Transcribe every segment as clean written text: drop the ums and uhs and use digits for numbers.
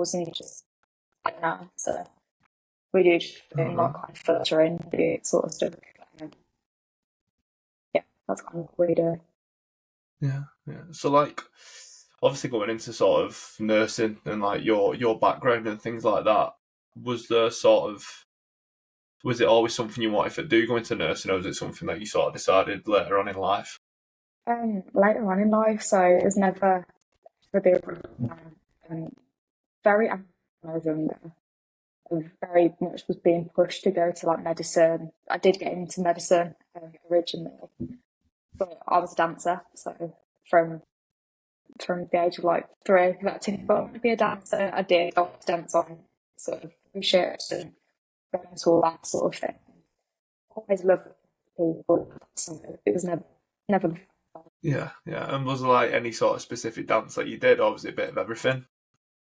schools and you just don't know. So we do just like kind of filter in the sort of stuff. Yeah, that's kind of what we do. Yeah. So like, obviously going into sort of nursing and like your background and things like that, was it always something you wanted to do, go into nursing, or was it something that you sort of decided later on in life? Later on in life, so it was never a big very when I was younger. Very much was being pushed to go to like medicine. I did get into medicine originally, but I was a dancer. So from the age of like 3, that I wanted to be a dancer. I did. I was dance on sort of shirts and going to all that sort of thing. Always loved people. So it was never. Yeah. And was there like any sort of specific dance that you did, or was it a bit of everything?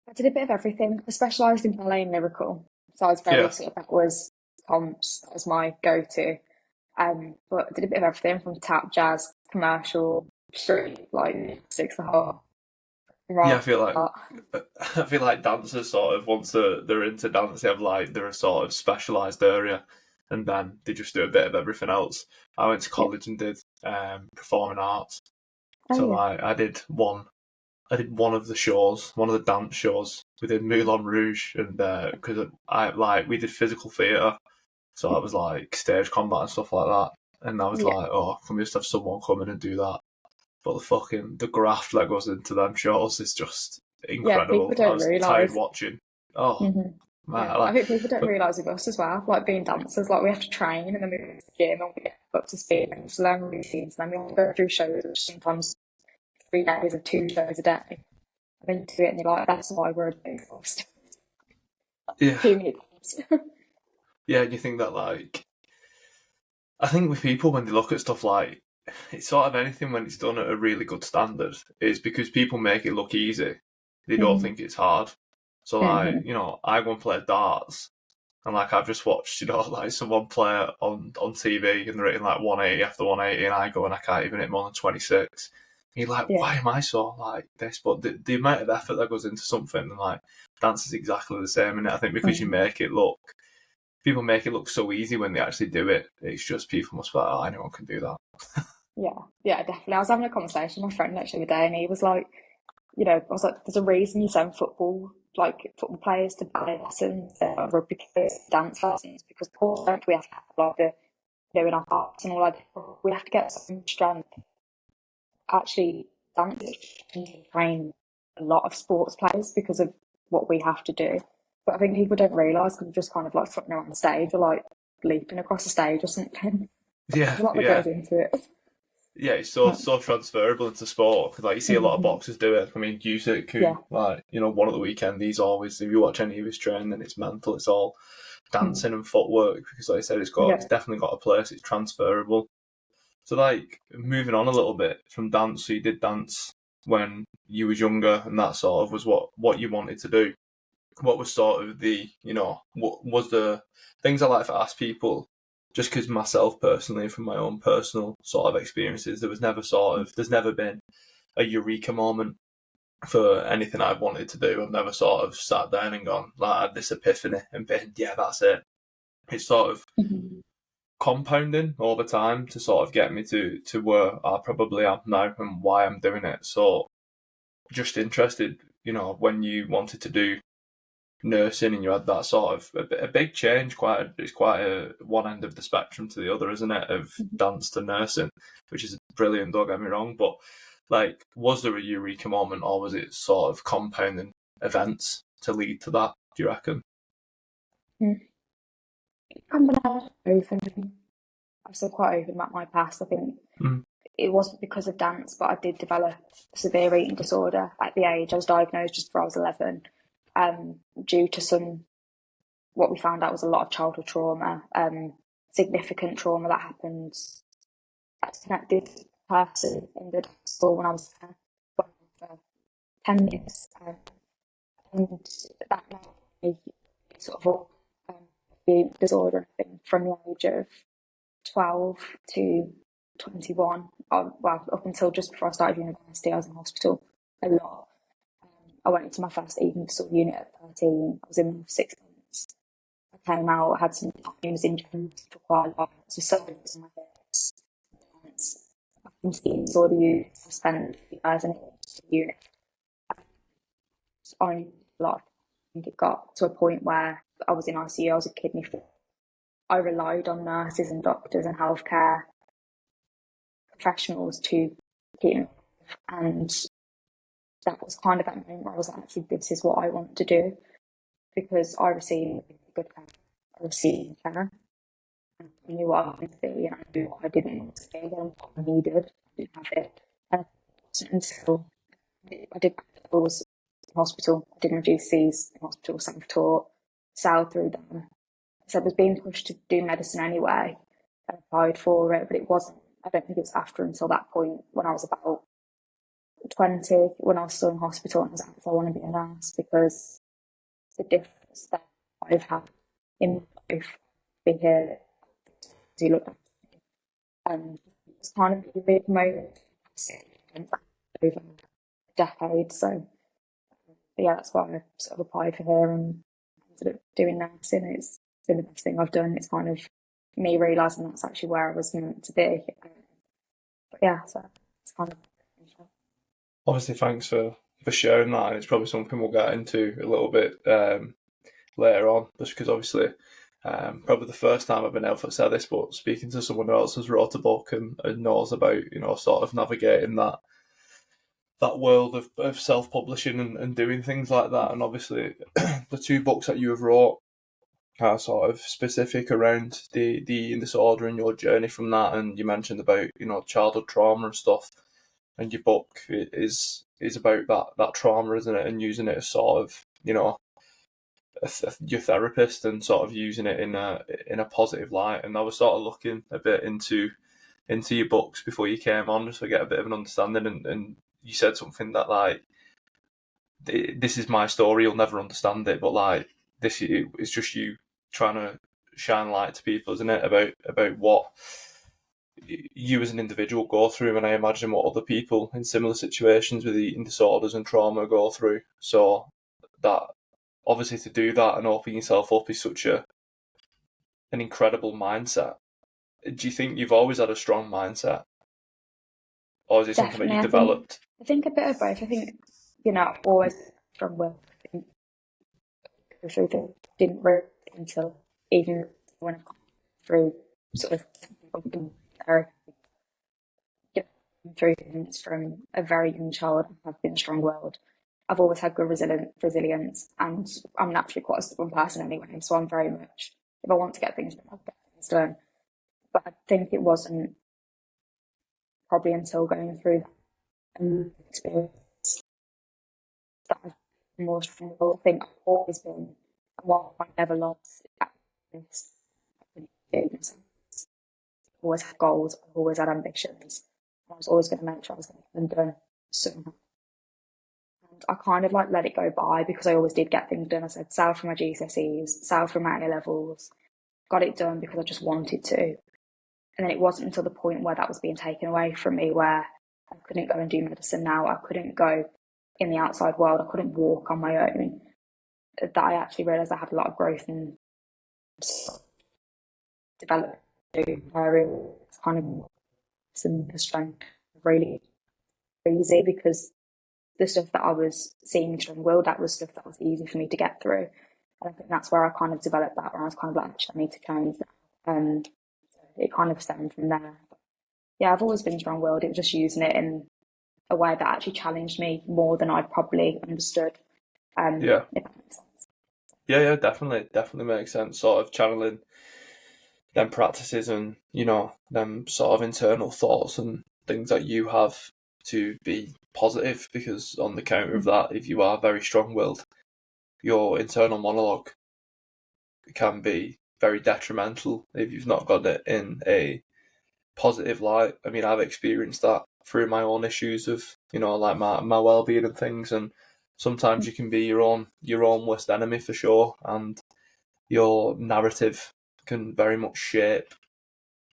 I did a bit of everything. I specialised in ballet and lyrical, so I was very Yeah. sort of that was comps. That was my go-to. But I did a bit of everything from tap, jazz, commercial, street, like six the whole Yeah, right. I feel like dancers sort of once they're into dance, they have like they're a sort of specialised area, and then they just do a bit of everything else. I went to Yeah. college and did performing arts, Oh so yeah. like I did one of the shows, one of the dance shows. We did Moulin Rouge, and because I like we did physical theatre, so I was like stage combat and stuff like that. And I was Yeah. like, oh, can we just have someone come in and do that? But the graft that goes into them shows is just Yeah, people incredible. I don't was tired realise. watching. Oh Yeah, man, I like, think people don't but realise with us as well, like being dancers, like we have to train and then we go to the gym and we get up to speed and just learn routines and then we have to go through shows, which sometimes 3 days of 2 shows a day. And then you do it and you're like, that's why we're a big force. yeah, Too many times. yeah. And you think that like I think with people when they look at stuff like it's sort of anything when it's done at a really good standard is because people make it look easy. They don't think it's hard. So like, Mm-hmm. I go and play darts and like I've just watched, like someone play it on TV and they're hitting like 180 after 180 and I go and I can't even hit more than 26. And you're like, Yeah. why am I so like this? But the amount of effort that goes into something and like dance is exactly the same. And I think because Mm-hmm. people make it look so easy when they actually do it. It's just people must be like, oh, anyone can do that. Yeah, yeah, definitely. I was having a conversation with my friend actually the other day, and he was like, I was like, there's a reason you send football players to ballet lessons, rugby players to dance lessons, because Paul, don't we have to have like in our hearts and all that, we have to get some strength. Actually, dance can train a lot of sports players because of what we have to do. But I think people don't realise because we're just kind of like footing around the stage or like leaping across the stage or something. Yeah, There's a lot that yeah. goes into it. Yeah, it's so transferable into sport because like you see a lot of Mhm. boxers do it. I mean, Usyk, Yeah. who like one at the weekend, he's always if you watch any of his training, then it's mental. It's all Mm. dancing and footwork because, like I said, it's Yeah. definitely got a place. It's transferable. So like moving on a little bit from dance, so you did dance when you was younger, and that sort of was what you wanted to do. What was sort of what was the things I like to ask people, just because myself personally, from my own personal sort of experiences, there's never been a eureka moment for anything I've wanted to do. I've never sort of sat down and gone, like, I had this epiphany and been, yeah, that's it. It's sort of Mhm. compounding all the time to sort of get me to where I probably am now and why I'm doing it. So just interested, when you wanted to do nursing and you had that sort of a big change, it's quite a one end of the spectrum to the other, isn't it, of Mhm. dance to nursing, which is brilliant, don't get me wrong, but like was there a eureka moment or was it sort of compounding events to lead to that, do you reckon? Mm. I'm gonna open. I'm still quite open about my past. I think Mm. it wasn't because of dance, but I did develop severe eating disorder at the age I was diagnosed just before I was 11, due to what we found out was a lot of childhood trauma, significant trauma that happened. That's connected person in the school when I was there for 10 years, and that made me sort of the disorder thing from the age of 12 to 21. Well, up until just before I started university, I was in hospital a lot. I went into my first eating disorder unit at 13. I was in for 6 months. I came out, I had some times in general for quite a while. So surgeries on my hips. I've been seeing disorder use. I spent 2 years in a unit. On a lot. I think it got to a point where I was in ICU. I was a kidney failure. I relied on nurses and doctors and healthcare professionals to keep me, and that was kind of that moment where I was like, actually, this is what I want to do, because I received good care. I received care. I knew what I wanted to be, and I knew what I didn't want to be, and what I needed. I didn't have it. And it wasn't until I did levels in hospital, I did my GCSEs in hospital, self-taught, sailed through them. So I was being pushed to do medicine anyway. I applied for it, but it wasn't. I don't think it was after until that point when I was about 20, when I was still in hospital, and I was like, I want to be a nurse, because the difference that I've had in life, being here, to look at me, and it's kind of a big moment over a decade. So, yeah, that's why I sort of applied for here and ended up doing nursing. It's been the best thing I've done. It's kind of me realising that's actually where I was meant to be. But yeah, so it's kind of. Obviously, thanks for sharing that. And it's probably something we'll get into a little bit later on, just because obviously, probably the first time I've been able to say this, but speaking to someone else who's wrote a book and knows about, sort of navigating that world of self-publishing and doing things like that. And obviously, the 2 books that you have wrote are sort of specific around the eating disorder and your journey from that. And you mentioned about, childhood trauma and stuff. And your book is about that trauma, isn't it? And using it as sort of, your therapist, and sort of using it in a positive light. And I was sort of looking a bit into your books before you came on, just to get a bit of an understanding. And you said something that, like, this is my story, you'll never understand it, but like, this is just you trying to shine light to people, isn't it? About what you as an individual go through, and I imagine what other people in similar situations with eating disorders and trauma go through. So that, obviously, to do that and open yourself up is such an incredible mindset. Do you think you've always had a strong mindset, or is it something that you developed? I think a bit of both. I think, always strong will. I think the didn't really until even when I got through sort of therapy, through things from a very young child. I've been strong-willed. I've always had good resilience, and I'm naturally quite a stubborn person anyway. So I'm very much, if I want to get things done, I'll get things done. But I think it wasn't probably until going through that experience that I've been more strong-willed. I think I've always been, what I never lost. Always had goals. I've always had ambitions. I was always going to make sure I was going to get them done somehow. And I kind of like let it go by, because I always did get things done. I said, sailed for my GCSEs, sailed for my A levels, got it done because I just wanted to. And then it wasn't until the point where that was being taken away from me, where I couldn't go and do medicine now, I couldn't go in the outside world, I couldn't walk on my own, that I actually realised I had a lot of growth and development to do. It's kind of some strength, really easy, because the stuff that I was seeing strong-willed, that was stuff that was easy for me to get through. And I think that's where I kind of developed that, where I was kind of like, actually, I need to change that. And it kind of stemmed from there. But yeah, I've always been strong-willed. It was just using it in a way that actually challenged me more than I probably understood. Yeah. If that makes sense. Yeah, definitely makes sense. Sort of channeling them practices and, them sort of internal thoughts and things that you have to be positive, because on the counter of that, if you are very strong-willed, your internal monologue can be very detrimental if you've not got it in a positive light. I mean, I've experienced that through my own issues of, like my well-being and things, and sometimes you can be your own worst enemy, for sure, and your narrative can very much shape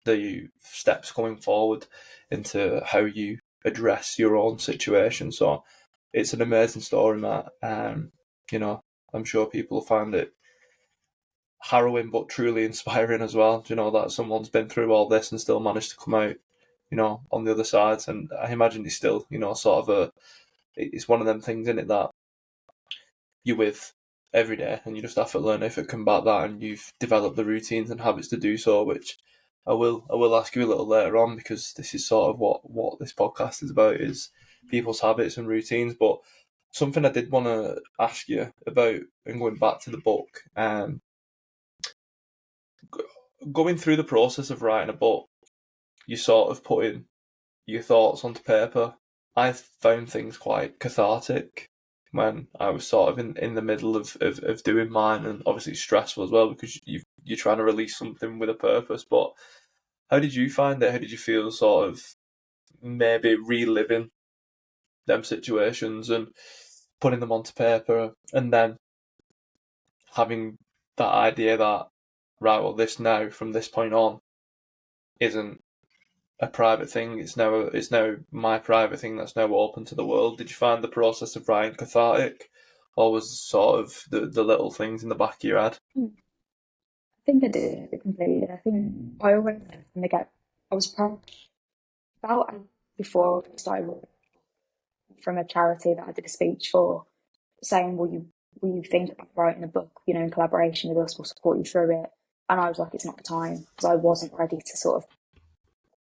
the steps going forward into how you address your own situation. So it's an amazing story, Matt. I'm sure people find it harrowing but truly inspiring as well. You know, that someone's been through all this and still managed to come out, you know, on the other side. And I imagine it's still, you know, sort of it's one of them things in it that you're with every day, and you just have to learn if it combat that, and you've developed the routines and habits to do so, which I will ask you a little later on, because this is sort of what this podcast is about, is people's habits and routines. But something I did want to ask you about, and going back to the book, going through the process of writing a book, you sort of putting your thoughts onto paper. I found things quite cathartic when I was sort of in the middle of doing mine, and obviously stressful as well, because you're trying to release something with a purpose. But how did you find it? How did you feel sort of maybe reliving them situations and putting them onto paper, and then having that idea that, right, well, this now from this point on isn't a private thing. It's now my private thing that's now open to the world. Did you find the process of writing cathartic, or was sort of the little things in the back of your head? I think I did completely. I think I always from the get. I was proud about before I started working from a charity that I did a speech for, saying, will you think about writing a book? You know, in collaboration with us, we'll support you through it. And I was like, it's not the time, because I wasn't ready to sort of.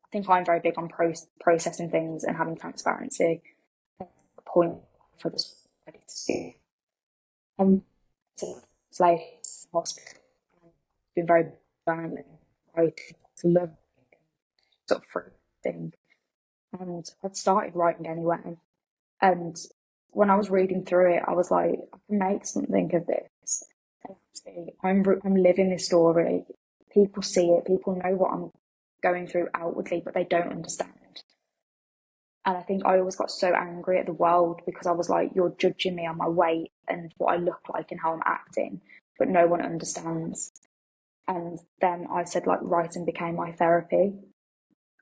I think I'm very big on processing things and having transparency. At the point for this ready to do. So it's like hospital. I've been very violent, right? To love sort of fruit thing. And I'd started writing anyway. And when I was reading through it, I was like, I can make something of this. And actually, I'm living this story. People see it. People know what I'm going through outwardly, but they don't understand. And I think I always got so angry at the world, because I was like, you're judging me on my weight and what I look like and how I'm acting, but no one understands. And then I said, like, writing became my therapy.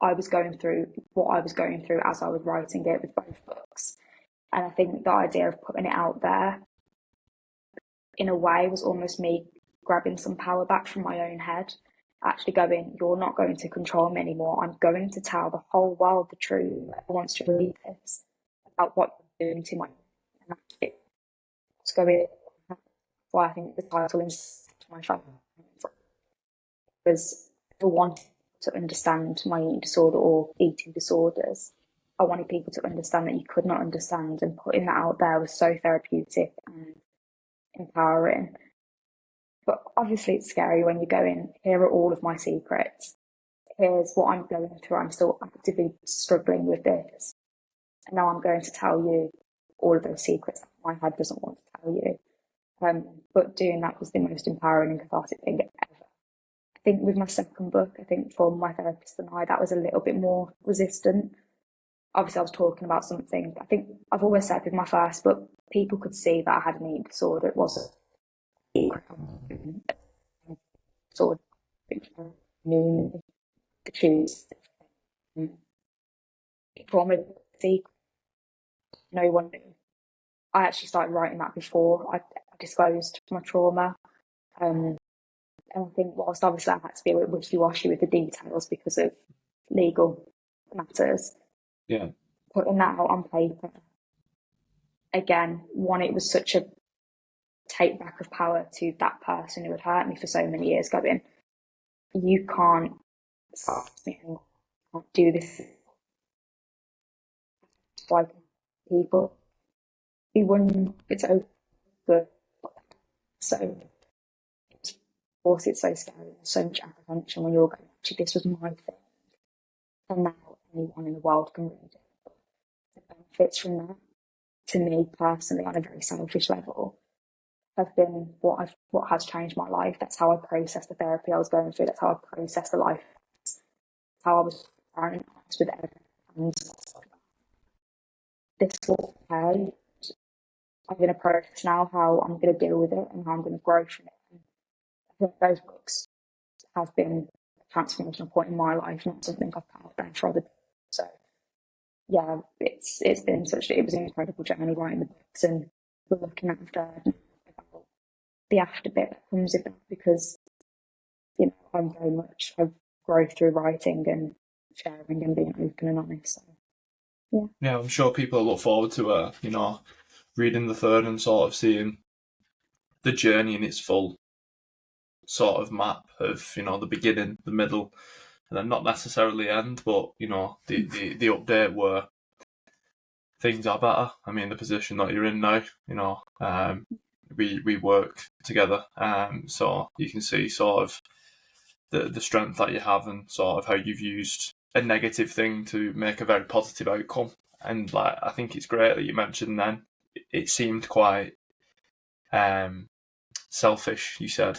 I was going through what I was going through as I was writing it with both books. And I think the idea of putting it out there, in a way, was almost me grabbing some power back from my own head, actually going, you're not going to control me anymore. I'm going to tell the whole world the truth. Whoever wants to read this about what you're doing to my, and actually, what's going. That's why I think the title is to my family, was I wanted to understand my eating disorder or eating disorders. I wanted people to understand that you could not understand, and putting that out there was so therapeutic and empowering. But obviously, it's scary when you go in, here are all of my secrets. Here's what I'm going through. I'm still actively struggling with this. And now I'm going to tell you all of those secrets that my head doesn't want to tell you. But doing that was the most empowering and cathartic thing ever. I think with my second book, I think for my therapist and I, that was a little bit more resistant. Obviously, I was talking about something. I think I've always said with my first book, people could see that I had an eating disorder. It wasn't sort of knew the truth. From a secret, no one knew. I actually started writing that before I disclosed my trauma. And I think whilst obviously I had to be a bit wishy-washy with the details because of legal matters, Yeah. putting that out on paper, again, one, it was such a take back of power to that person who had hurt me for so many years, going, you can't stop me, you can't do this. Like, people, even it's over. So, of course, it's so scary. There's so much apprehension when you're going, actually, this was my thing. And now anyone in the world can read it. The benefits from that, to me personally, on a very selfish level, have been what has changed my life. That's how I processed the therapy I was going through. That's how I processed the life. That's how I was transparent with everything. And this will okay. I'm in a process now how I'm going to deal with it and how I'm going to grow from it. And I think those books have been a transformational point in my life, not something I've put out there for other people. So yeah, it was an incredible journey writing the books, and we're looking after about the after bit that comes with that, because I'm very much, I grow through writing and sharing and being open and honest. So, yeah. Yeah, I'm sure people look forward to reading the third and sort of seeing the journey in its full sort of map of the beginning, the middle, and then not necessarily end, but the update where things are better. I mean, the position that you're in now, we work together, so you can see sort of the strength that you have and sort of how you've used a negative thing to make a very positive outcome. And like, I think it's great that you mentioned then it seemed quite selfish, you said,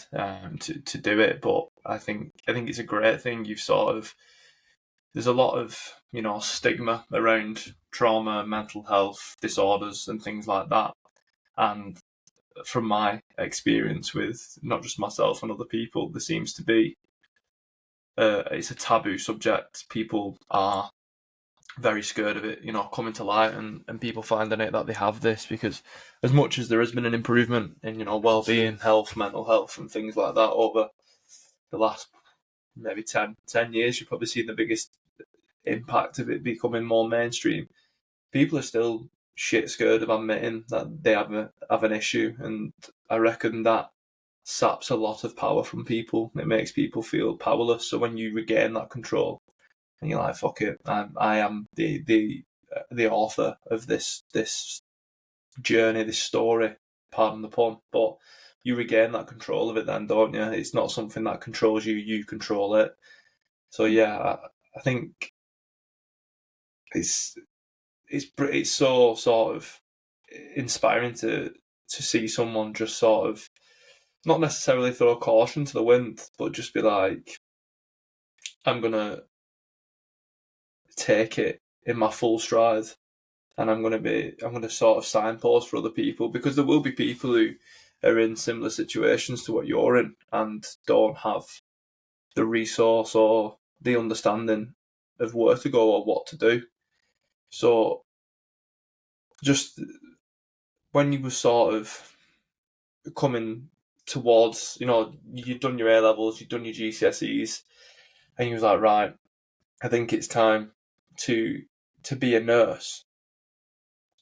to do it, but I think it's a great thing. You've sort of, there's a lot of stigma around trauma, mental health disorders, and things like that. And from my experience with not just myself and other people, there seems to be it's a taboo subject. People are very scared of it, coming to light, and people finding out that they have this, because as much as there has been an improvement in well-being, health, mental health, and things like that over the last maybe 10 years, you've probably seen the biggest impact of it becoming more mainstream. People are still shit scared of admitting that they have an issue, and I reckon that saps a lot of power from people. It makes people feel powerless. So when you regain that control, and you're like, fuck it, I am the author of this journey, this story, pardon the pun, but you regain that control of it then, don't you? It's not something that controls you, you control it. So yeah, I think it's so sort of inspiring to see someone just sort of not necessarily throw caution to the wind, but just be like, I'm gonna take it in my full stride, and I'm gonna sort of signpost for other people, because there will be people who are in similar situations to what you're in and don't have the resource or the understanding of where to go or what to do. So just when you were sort of coming towards, you'd done your A levels, you'd done your GCSEs, and you was like, right, I think it's time to be a nurse.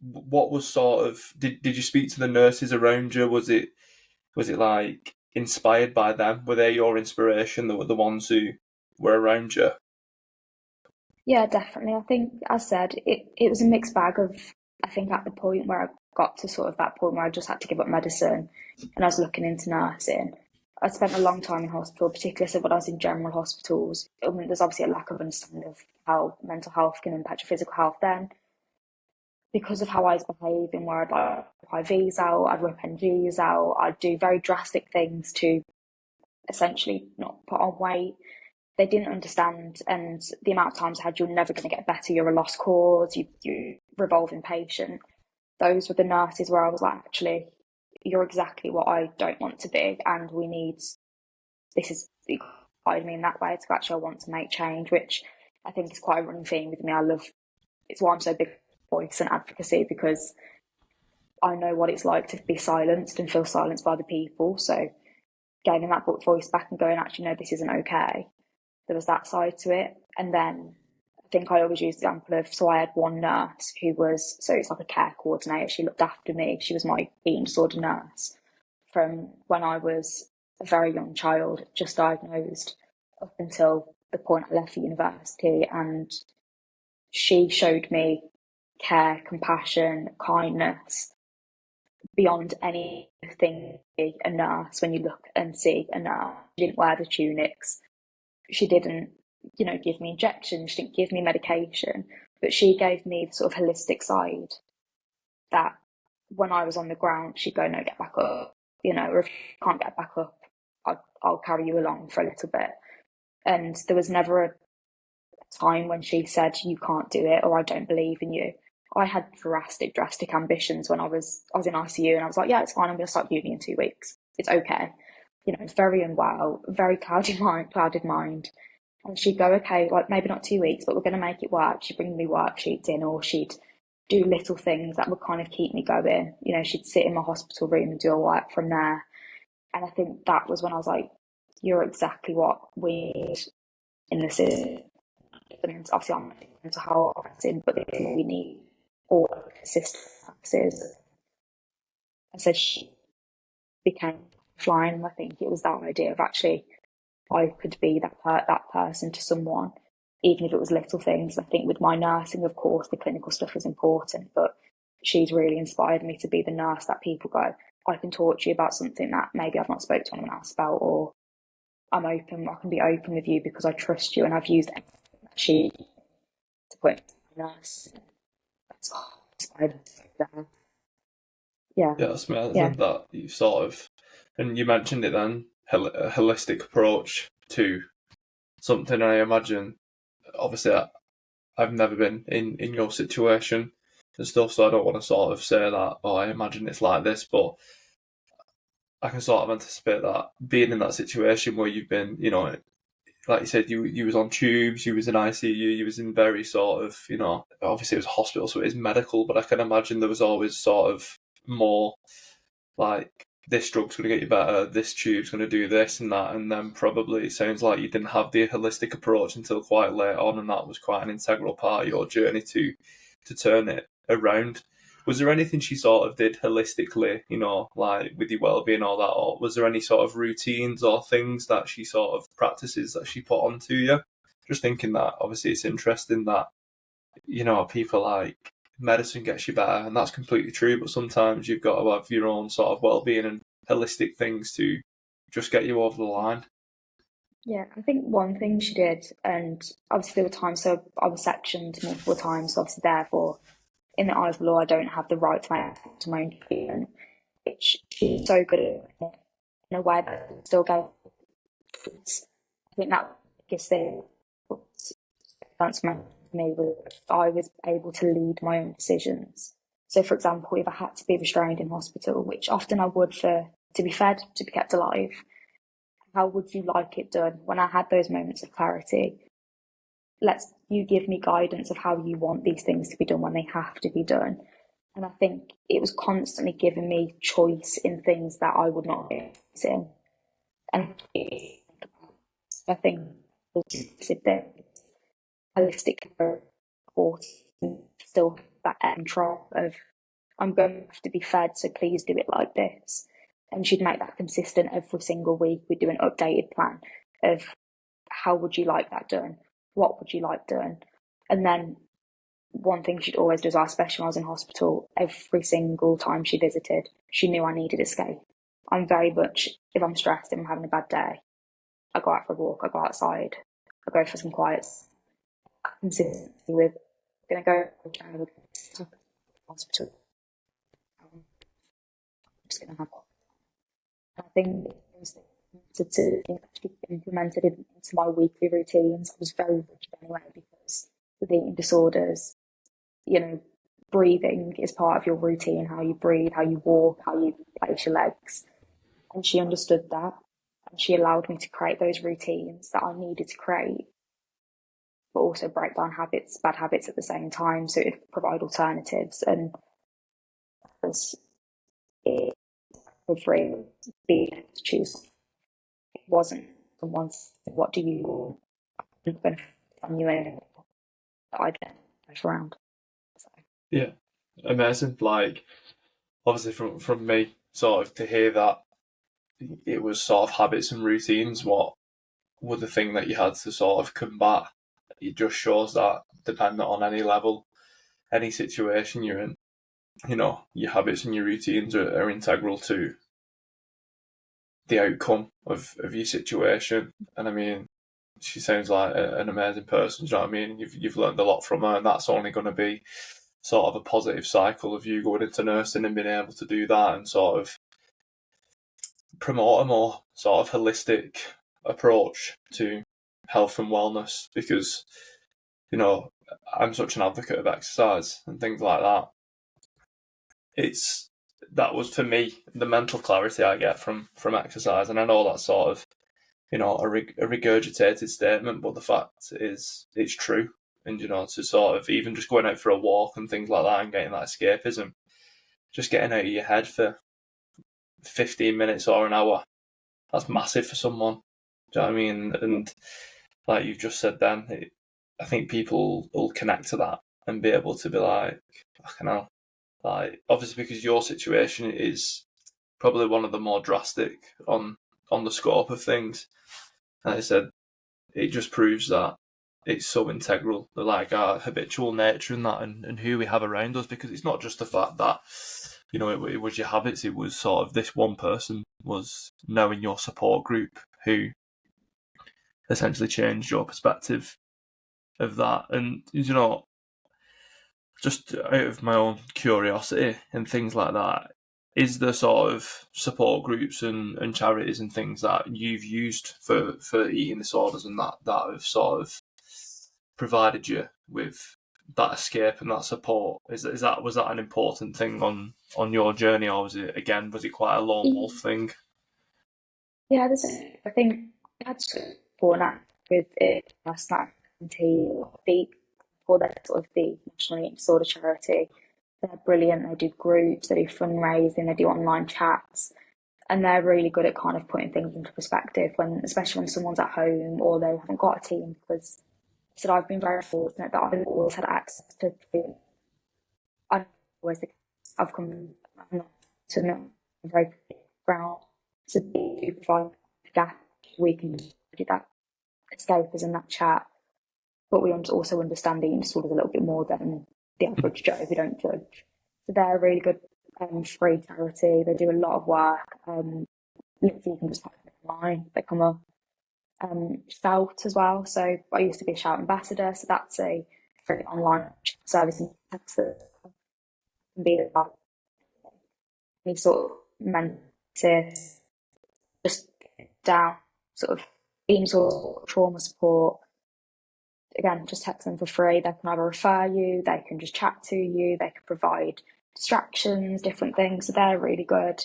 What was sort of, did you speak to the nurses around you? Was it like inspired by them? Were they your inspiration? They were the ones who were around you? Yeah, definitely. I think, as said, it was a mixed bag of, I think at the point where I got to sort of that point where I just had to give up medicine and I was looking into nursing, I spent a long time in hospital, particularly so when I was in general hospitals. I mean, there's obviously a lack of understanding of how mental health can impact your physical health then. Because of how I was behaving, where I'd like IVs out, I'd rip NGs out, I'd do very drastic things to essentially not put on weight. They didn't understand, and the amount of times I had, you're never going to get better, you're a lost cause, you revolving patient. Those were the nurses where I was like, actually, you're exactly what I don't want to be, and we need, this is guided me in that way to actually I want to make change, which I think is quite a running theme with me. I love, it's why I'm so big voice and advocacy, because I know what it's like to be silenced and feel silenced by the people. So gaining that voice back and going, actually, no, this isn't okay. There was that side to it. And then I think I always use the example of, so I had one nurse who was, so it's like a care coordinator. She looked after me. She was my eating disorder nurse from when I was a very young child, just diagnosed, up until the point I left for university. And she showed me care, compassion, kindness beyond anything a nurse. When you look and see a nurse, she didn't wear the tunics, she didn't, give me injections, she didn't give me medication, but she gave me the sort of holistic side that when I was on the ground, she'd go, no, get back up, or if you can't get back up, I'll carry you along for a little bit. And there was never a time when she said, you can't do it, or I don't believe in you. I had drastic ambitions when I was in ICU, and I was like, yeah, it's fine, I'm going to start uni in 2 weeks. It's okay. Very unwell, very clouded mind. And she'd go, okay, like maybe not 2 weeks, but we're going to make it work. She'd bring me worksheets in, or she'd do little things that would kind of keep me going. She'd sit in my hospital room and do her work from there. And I think that was when I was like, you're exactly what we need in the system. And obviously, I'm into how I'm but this is what we need all system practices. I said she became flying. I think it was that idea of actually I could be that person to someone, even if it was little things. I think with my nursing, of course, the clinical stuff is important, but she's really inspired me to be the nurse that people go, I can talk to you about something that maybe I've not spoke to anyone else about, or I can be open with you because I trust you, and I've used she to put nurse. That's inspired. Yeah, Yeah, that's yeah, amazing that you sort of, and you mentioned it then, a holistic approach to something. I imagine, obviously, I've never been in your situation and stuff, so I don't want to sort of say that, oh, I imagine it's like this, but I can sort of anticipate that being in that situation where you've been, like you said, you was on tubes, you was in ICU, you was in very sort of, obviously it was a hospital, so it is medical, but I can imagine there was always sort of more like this drug's going to get you better, this tube's going to do this and that, and then probably it sounds like you didn't have the holistic approach until quite late on, and that was quite an integral part of your journey to turn it around. Was there anything she sort of did holistically, like with your well-being, all that, or was there any sort of routines or things that she sort of practices that she put onto you? Just thinking that obviously it's interesting that, people like medicine gets you better, and that's completely true, but sometimes you've got to have your own sort of well-being and holistic things to just get you over the line. yeah. I think one thing she did, and obviously there were times, so I was sectioned multiple times, so obviously therefore, in the eyes of the law, I don't have the right to my own treatment, which she's so good at it in a way that still goes. I think that biggest thing that's meant to me was I was able to lead my own decisions. So, for example, if I had to be restrained in hospital, which often I would for to be fed, to be kept alive, how would you like it done? When I had those moments of clarity, let's you give me guidance of how you want these things to be done when they have to be done. And I think it was constantly giving me choice in things that I would not be in. And I think the holistic course still that control of I'm going to have to be fed, so please do it like this. And she'd make that consistent every single week. We'd do an updated plan of how would you like that done? What would you like done? And then one thing she'd always do is, especially when I was in hospital, every single time she visited, she knew I needed escape. I'm very much, if I'm stressed and I'm having a bad day, I go out for a walk, I go outside, I go for some quiet consistency with, I'm going to go to hospital. I'm just going to have I think to implement it into my weekly routines. I was very rigid anyway because with eating disorders, breathing is part of your routine, how you breathe, how you walk, how you place your legs. And she understood that. And she allowed me to create those routines that I needed to create, but also break down bad habits at the same time. So it provide alternatives. And was it for free, being able to choose. It wasn't someone's, what do you want? I'm going to you in that I don't push around. So. Yeah, amazing. Like, obviously from me, sort of to hear that it was sort of habits and routines what were the thing that you had to sort of combat. It just shows that depending on any level, any situation you're in, your habits and your routines are integral to the outcome of your situation. And I mean, she sounds like an amazing person. Do you know what I mean? You've learned a lot from her, and that's only going to be sort of a positive cycle of you going into nursing and being able to do that and sort of promote a more sort of holistic approach to health and wellness, because I'm such an advocate of exercise and things like that. That was for me the mental clarity I get from exercise, and I know that's sort of a regurgitated statement, but the fact is it's true. And to sort of even just going out for a walk and things like that and getting that escapism, just getting out of your head for 15 minutes or an hour that's massive for someone. Do you know what I mean? And like you've just said then, I think people will connect to that and be able to be like, fucking hell. Like, obviously because your situation is probably one of the more drastic on the scope of things. Like I said, it just proves that it's so integral, like our habitual nature and that, and who we have around us, because it's not just the fact that, you know, it was your habits, it was sort of this one person was knowing your support group who essentially changed your perspective of that. And, you know, just out of my own curiosity and things like that, is there sort of support groups and charities and things that you've used for eating disorders and that have sort of provided you with that escape and that support? Was that an important thing on your journey, or was it quite a lone wolf thing? Yeah, I think that's important with it last night the for that sort of the National Eating Disorder Charity. They're brilliant. They do groups, they do fundraising, they do online chats, and they're really good at kind of putting things into perspective when, especially when someone's at home or they haven't got a team. Because so I've been very fortunate that I've always had access to. I always I've come I'm not to know very ground to do provide a gap. We can do that escapism in that chat, but we also understand eating disorders a little bit more than the average Joe who don't judge. So they're a really good free charity. They do a lot of work. Literally, you can just type it online. They come up. Shout as well. So I used to be a Shout ambassador. So that's a free online service in Texas that can be about any sort of meant to just down sort of being sort of trauma support. Again, just text them for free. They can either refer you, they can just chat to you, they can provide distractions, different things. So they're really good.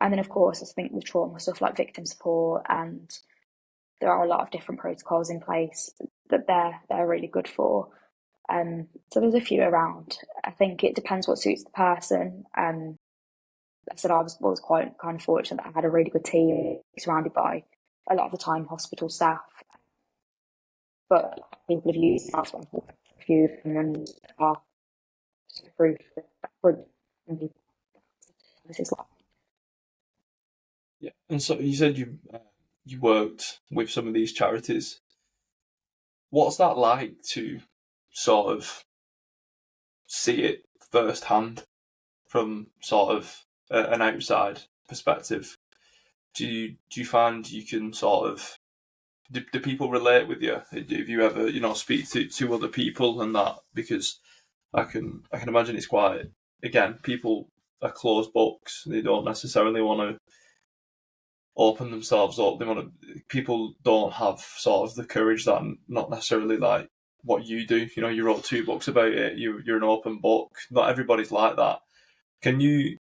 And then, of course, I think with trauma stuff like victim support, and there are a lot of different protocols in place that they're really good for. So there's a few around. I think it depends what suits the person. I said I was quite kind of fortunate that I had a really good team surrounded by a lot of the time hospital staff, but people have used that for a few of them and are proof that good this is like. Yeah, and so you said you worked with some of these charities. What's that like to sort of see it firsthand from sort of an outside perspective? Do you find you can sort of do people relate with you? Have you ever speak to other people and that? Because I can imagine it's quite, again, people are closed books. They don't necessarily want to open themselves up. People don't have sort of the courage that, not necessarily like what you do. You know, you wrote 2 books about it. You're an open book. Not everybody's like that. Can you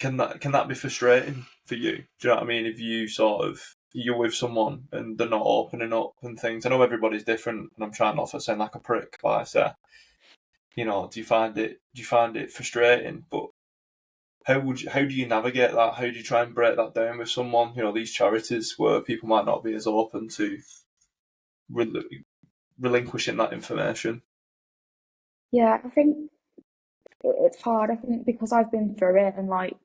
can that be frustrating for you? Do you know what I mean? If you're with someone and they're not opening up and things. I know everybody's different, and I'm trying not to sound like a prick, but I say, do you find it frustrating? But how do you navigate that? How do you try and break that down with someone? These charities where people might not be as open to relinquishing that information. Yeah, I think it's hard. I think because I've been through it, and like,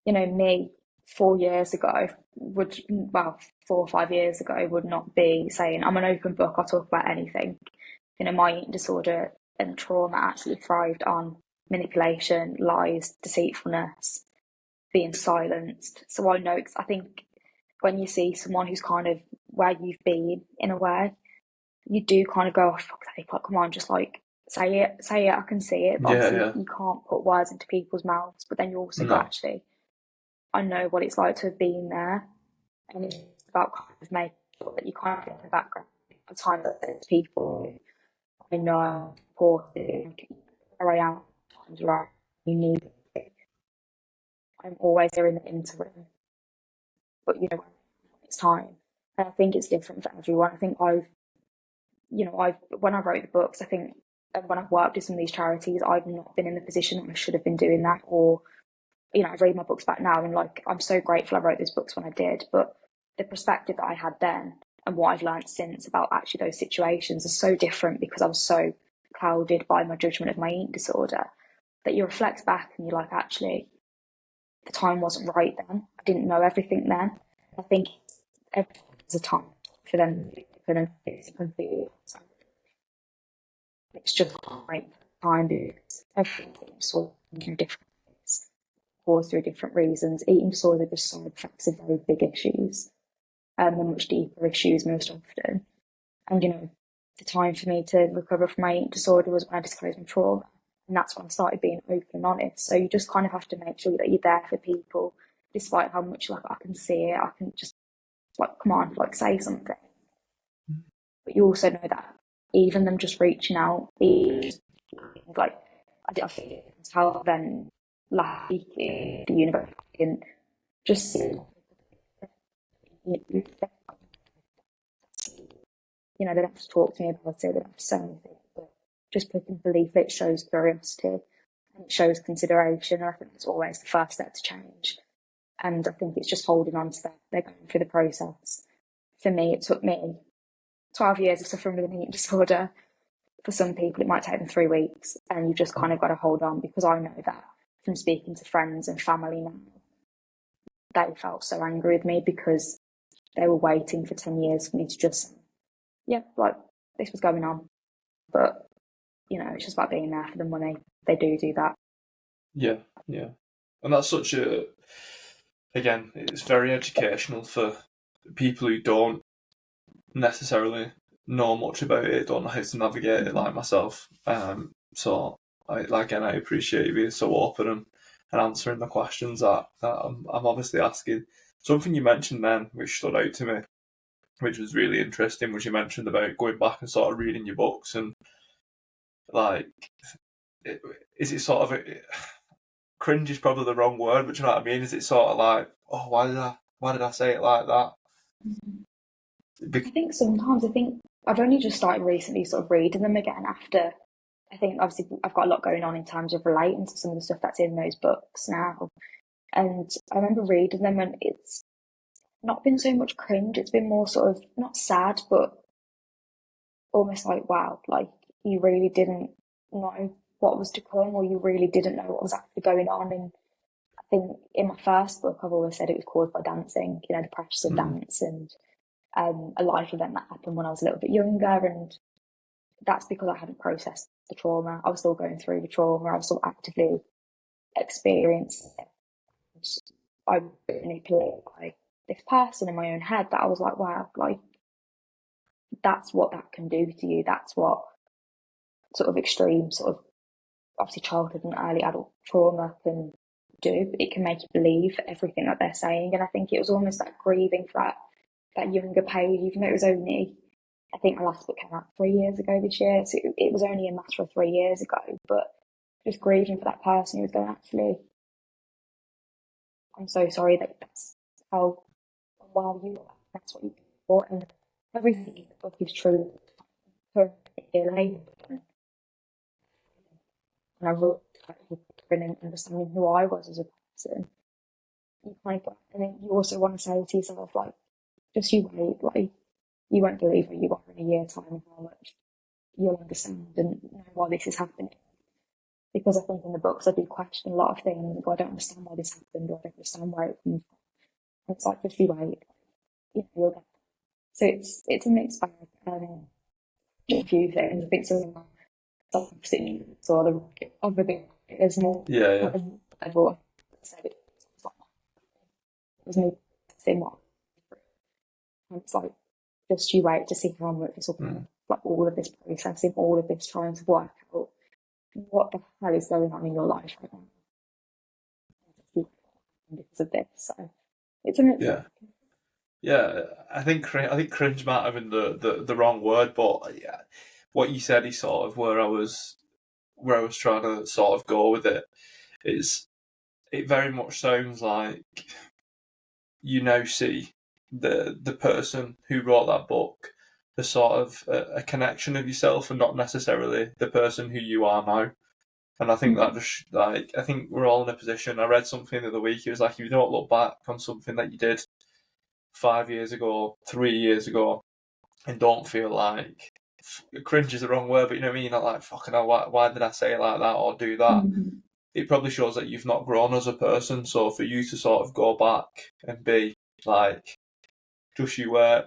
me 4 years ago would, well, 4 or 5 years ago would not be saying I'm an open book. I'll talk about anything. My eating disorder and trauma actually thrived on manipulation, lies, deceitfulness, being silenced. So I know, I think when you see someone who's kind of where you've been in a way, you do kind of go, oh, fuck's sake, like, come on, just like say it, I can see it. But Yeah, obviously, yeah. you can't put words into people's mouths, but then you also go, No. actually, I know what it's like to have been there. And it's about kind of making sure that you kind of get in the background of time that there's people I know I'm supportive, where I am, times where you need it. I'm always there in the interim, but it's time. And I think it's different for everyone. I think I've when I wrote the books, I think when I've worked with some of these charities, I've not been in the position that I should have been doing that, or you know, I read my books back now and like I'm so grateful I wrote those books when I did, but the perspective that I had then and what I've learned since about actually those situations are so different because I was so clouded by my judgment of my eating disorder that you reflect back and you're like, actually, the time wasn't right then. I didn't know everything then. I think there's a time for them to it's completely. It's just right time because everything's all in different ways, caused through different reasons. Eating disorder just side effects are very big issues, and much deeper issues most often. And you know, the time for me to recover from my eating disorder was when I disclosed my trauma. And that's when I started being open and honest. So you just kind of have to make sure that you're there for people, despite how much like I can see it. I can just like, come on, like say something. But you also know that even them just reaching out, like I think it's how then last week at the university and just you know, they don't have to talk to me about it, they don't have to say anything, but just putting belief, it shows curiosity and it shows consideration. And I think it's always the first step to change. And I think it's just holding on to that. They're going through the process. For me, it took me 12 years of suffering with an eating disorder. For some people, it might take them 3 weeks, and you've just kind of got to hold on because I know that from speaking to friends and family now, they felt so angry with me because they were waiting for 10 years for me to just, yeah, like this was going on. But, you know, it's just about being there for them when they do that. Yeah, yeah. And that's such a, again, it's very educational for people who don't necessarily know much about it, don't know how to navigate it like myself. So, again, I appreciate you being so open and answering the questions that I'm obviously asking. Something you mentioned then, which stood out to me, which was really interesting, was you mentioned about going back and sort of reading your books and like, is it sort of cringe is probably the wrong word, but you know what I mean? Is it sort of like, oh, why did I say it like that? I think sometimes, I've only just started recently sort of reading them again after, I think obviously I've got a lot going on in terms of relating to some of the stuff that's in those books now. And I remember reading them and it's not been so much cringe, it's been more sort of not sad, but almost like, wow, like you really didn't know what was to come, or you really didn't know what was actually going on. And I think in my first book, I've always said it was caused by dancing, you know, the pressures of dance and a life event that happened when I was a little bit younger. And that's because I hadn't processed the trauma. I was still going through the trauma, I was still actively experiencing it. I was manipulated by this person in my own head that I was like, wow, like that's what that can do to you. That's what sort of extreme, sort of obviously childhood and early adult trauma can do. It can make you believe everything that they're saying. And I think it was almost that grieving for that younger Paige, even though it was only, I think my last book came out 3 years ago this year. So it was only a matter of 3 years ago, but just grieving for that person who was going, actually, I'm so sorry that that's how well you are. That's what you thought. And everything in the book is true for a year later. And I wrote and understanding who I was as a person. You kind of, and then you also want to say to yourself, like, just you wait, like, you won't believe where you are in a year's time and how much you'll understand and know why this is happening. Because I think in the books I do question a lot of things. I don't understand why this happened, or I don't understand where it comes from. And it's like, just you wait, you know, you'll get. So it's a mixed bag. A few things. I think some something sort of other thing is more Yeah. level. Said it was me saying what, and it's like just you wait to see how much this will like all of this processing, all of this trying to work out what the hell is going on in your life right now because of this. So it's a mix. Yeah, I think cringe might have been the wrong word, but yeah, what you said is sort of where I was trying to sort of go with it. Is it very much sounds like you now see the person who wrote that book as sort of a connection of yourself and not necessarily the person who you are now. And I think that just like, I think we're all in a position. I read something the other week. It was like, if you don't look back on something that you did 5 years ago, 3 years ago, and don't feel like, cringe is the wrong word, but you know what I mean? Like, fucking hell, why did I say it like that or do that? It probably shows that you've not grown as a person. So for you to sort of go back and be like, just you were,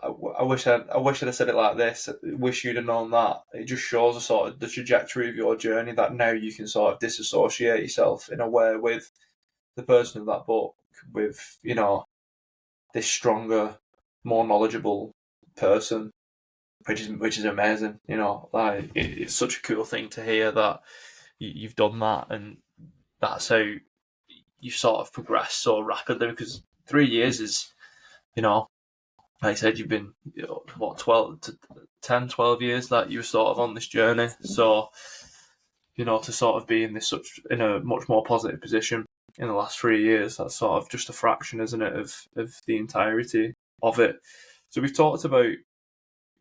I wish I'd have said it like this. I wish you'd have known that. It just shows a sort of the trajectory of your journey, that now you can sort of disassociate yourself in a way with the person of that book, with, you know, this stronger, more knowledgeable person, which is amazing. You know, like it's such a cool thing to hear that you've done that, and that's how you sort of progressed so rapidly. Because 3 years is, you know, like I said, you've been, you know, what, 12 to 10, 12 years that you were sort of on this journey. So, you know, to sort of be in a much more positive position in the last 3 years, that's sort of just a fraction, isn't it, of the entirety of it. So we've talked about,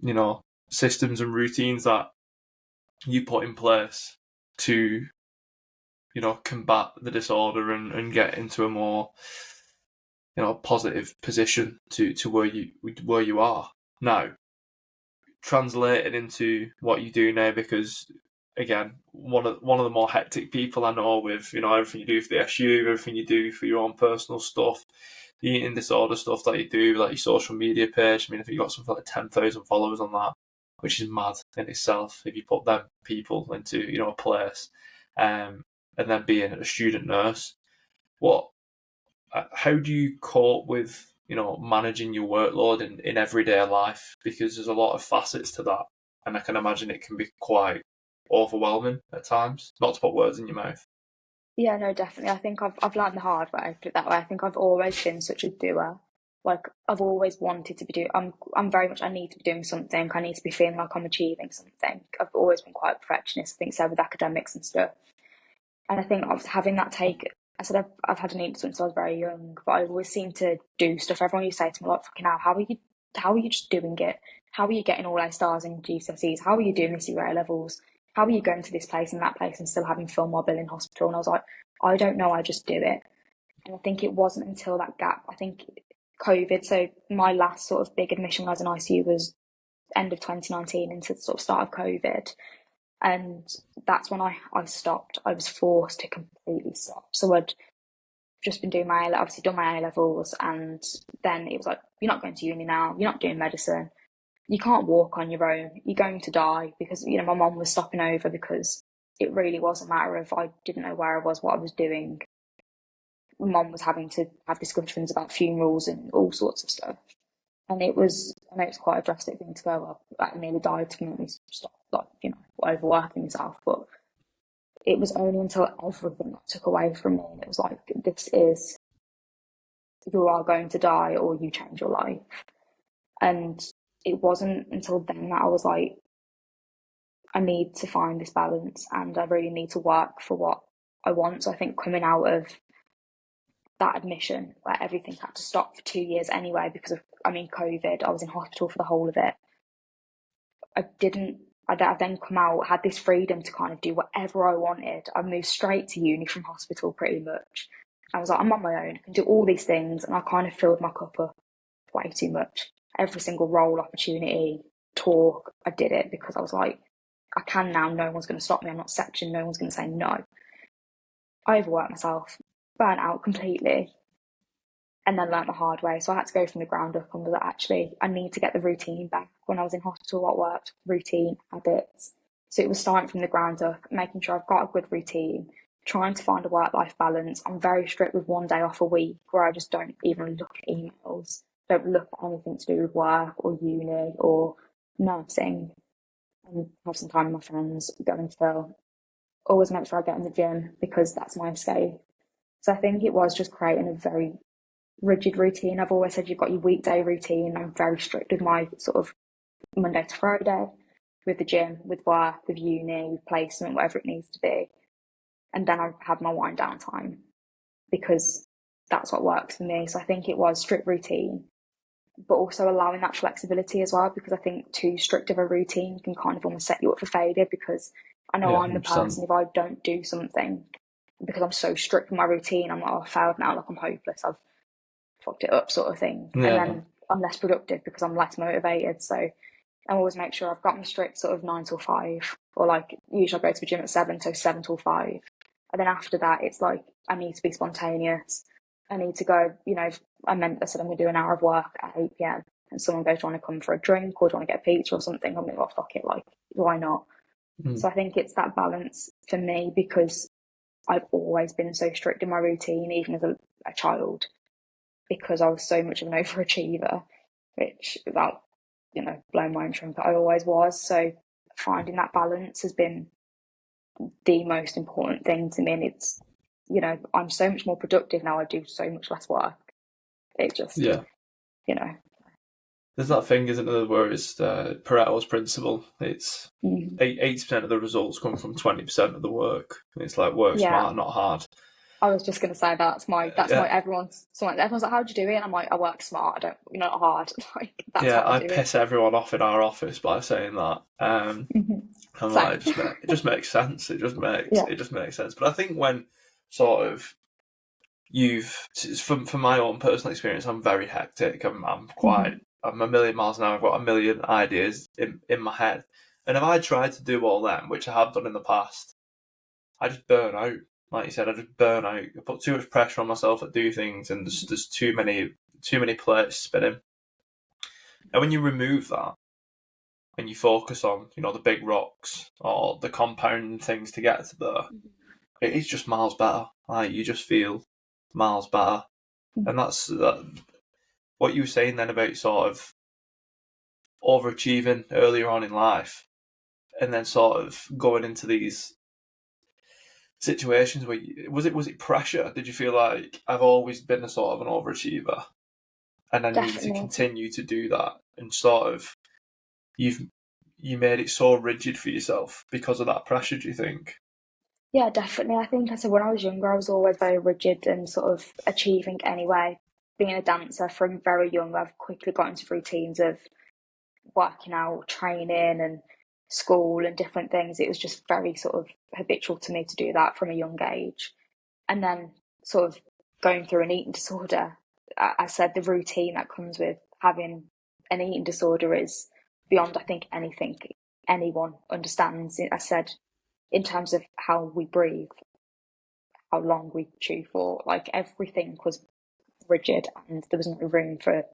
you know, systems and routines that you put in place to, you know, combat the disorder and get into a more, you know, positive position to where you are now, translated into what you do now. Because again, one of the more hectic people I know, with, you know, everything you do for the SU, everything you do for your own personal stuff, the eating disorder stuff that you do, like your social media page. I mean, if you got something like 10,000 followers on that, which is mad in itself, if you put them people into, you know, a place, and then being a student nurse, what, how do you cope with, you know, managing your workload in everyday life? Because there's a lot of facets to that, and I can imagine it can be quite overwhelming at times. Not to put words in your mouth. Yeah, no, definitely. I think I've learned the hard way, put it that way. I think I've always been such a doer. Like I've always wanted to be doing. I'm very much. I need to be doing something. I need to be feeling like I'm achieving something. I've always been quite a perfectionist. I think so with academics and stuff. And I think I was having that take. I said I've had an eating since I was very young, but I always seem to do stuff. Everyone used to say to me, like, "Fucking hell, how are you? How are you just doing it? How are you getting all A stars in GCSEs? How are you doing this at your A levels? How are you going to this place and that place and still having fun while being in hospital?" And I was like, I don't know. I just do it. And I think it wasn't until that gap. I think COVID. So my last sort of big admission when I was in ICU was end of 2019 into the sort of start of COVID. And that's when I stopped. I was forced to completely stop. So I'd just been doing obviously done my A levels, and then it was like, you're not going to uni now, you're not doing medicine, you can't walk on your own, you're going to die. Because, you know, my mom was stopping over because it really was a matter of, I didn't know where I was, what I was doing. Mom was having to have discussions about funerals and all sorts of stuff. And it was, I know it's quite a drastic thing to go up. I nearly died to make me stop, like, you know, overworking myself. But it was only until everything got took away from me, and it was like, this is, you are going to die or you change your life. And it wasn't until then that I was like, I need to find this balance and I really need to work for what I want. So I think coming out of that admission where everything had to stop for 2 years anyway because of, I mean, COVID, I was in hospital for the whole of it. I then come out, had this freedom to kind of do whatever I wanted. I moved straight to uni from hospital pretty much. I was like, I'm on my own, I can do all these things. And I kind of filled my cup up way too much. Every single role, opportunity, talk, I did it because I was like, I can now, no one's going to stop me. I'm not sectioned, no one's going to say no. I overworked myself, burnt out completely, and then learnt the hard way. So I had to go from the ground up and was like, actually, I need to get the routine back. When I was in hospital, what worked? Routine, habits. So it was starting from the ground up, making sure I've got a good routine, trying to find a work-life balance. I'm very strict with 1 day off a week where I just don't even look at emails, don't look at anything to do with work or uni or nursing, and have some time with my friends, go and chill. Always make sure I get in the gym because that's my escape. So I think it was just creating a very rigid routine. I've always said you've got your weekday routine. I'm very strict with my sort of Monday to Friday, with the gym, with work, with uni, with placement, whatever it needs to be. And then I have my wind down time because that's what works for me. So I think it was strict routine, but also allowing that flexibility as well, because I think too strict of a routine can kind of almost set you up for failure because I know Yeah, I'm the 100%. person, if I don't do something, because I'm so strict with my routine, I'm like, oh, I failed now, like I'm hopeless, I've fucked it up sort of thing. And Yeah. then I'm less productive because I'm less motivated. So I always make sure I've got my strict sort of 9 till 5, or like usually I go to the gym at 7, so 7 till 5. And then after that, it's like I need to be spontaneous. I need to go, I said I'm going to do an hour of work at 8 p.m. and someone goes, do you want to come for a drink or do you want to get a pizza or something? I'm like, oh, fuck it, like, why not? Mm. So I think it's that balance for me, because I've always been so strict in my routine, even as a child, because I was so much of an overachiever, which, without, blowing my own trumpet, I always was. So finding that balance has been the most important thing to me. And it's, I'm so much more productive now. I do so much less work. It just, Yeah. you know, There's that thing, isn't there, where it's Pareto's principle. It's mm, 80% of the results come from 20% of the work. It's like work yeah. smart, not hard. I was just going to say that's my Yeah, everyone's like, how do you do it? And I'm like, I work smart. I don't, not hard. Like, that's yeah. how I I do it. piss everyone off in our office by saying that. Mm-hmm. I'm Same. like, it just makes sense. Yeah. It just makes sense. But I think when sort of from my own personal experience, I'm very hectic. Mm-hmm. I'm a million miles an hour. I've got a million ideas in my head, and if I try to do all them, which I have done in the past, I just burn out. Like you said, I just burn out. I put too much pressure on myself to do things, and there's too many plates spinning. And when you remove that and you focus on, the big rocks or the compound things to get to there, it is just miles better. Like, you just feel miles better. And that's what you were saying then about sort of overachieving earlier on in life, and then sort of going into these situations where was it pressure? Did you feel like I've always been a sort of an overachiever, and I need to Definitely. continue to do that, and sort of you made it so rigid for yourself because of that pressure? Do you think? Yeah, definitely. I think I said when I was younger, I was always very rigid and sort of achieving anyway. Being a dancer from very young, I've quickly got into routines of working out, training, and school and different things. It was just very sort of habitual to me to do that from a young age. And then sort of going through an eating disorder, I said the routine that comes with having an eating disorder is beyond, I think, anything anyone understands. I said, in terms of how we breathe, how long we chew for, like everything was rigid and there was no room for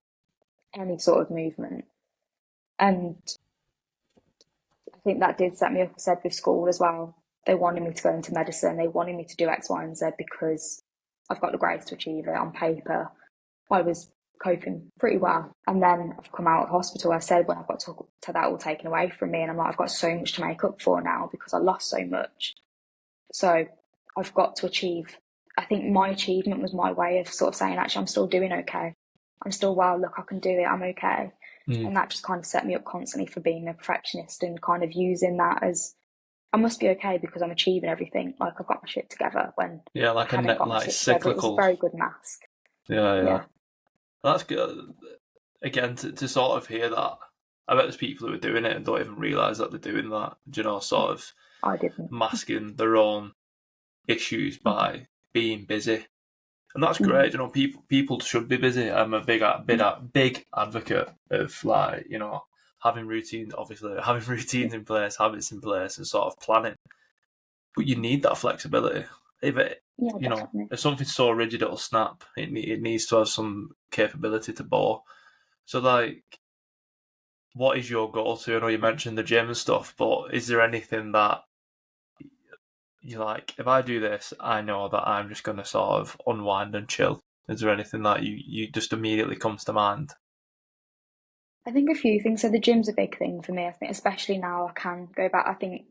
any sort of movement. And I think that did set me up, I said, with school as well. They wanted me to go into medicine, they wanted me to do X, Y, and Z because I've got the grades to achieve it on paper. I was coping pretty well. And then I've come out of hospital. I said when I got to that all taken away from me, and I'm like, I've got so much to make up for now because I lost so much. So I've got to achieve. I think my achievement was my way of sort of saying, actually, I'm still doing okay. I'm still well. Look, I can do it. I'm okay. Mm. And that just kind of set me up constantly for being a perfectionist and kind of using that as I must be okay because I'm achieving everything. Like I've got my shit together when Yeah, I like a hadn't net, got my like shit together. It was a cyclical. very good mask. Yeah, yeah. Yeah. That's good. Again, to sort of hear that, I bet there's people who are doing it and don't even realise that they're doing that. Sort of I didn't. masking their own issues by being busy, and that's Mm-hmm. great. People should be busy. I'm a big advocate of, like, having routines. Obviously, having routines in place, habits in place, and sort of planning. But you need that flexibility. If it, Yeah, definitely. if something's so rigid it'll snap, it needs to have some capability to bore. So, like, what is your go-to? I know you mentioned the gym and stuff, but is there anything that you like? If I do this, I know that I'm just going to sort of unwind and chill. Is there anything that you just immediately comes to mind? I think a few things. So the gym's a big thing for me. I think, especially now, I can go back. I think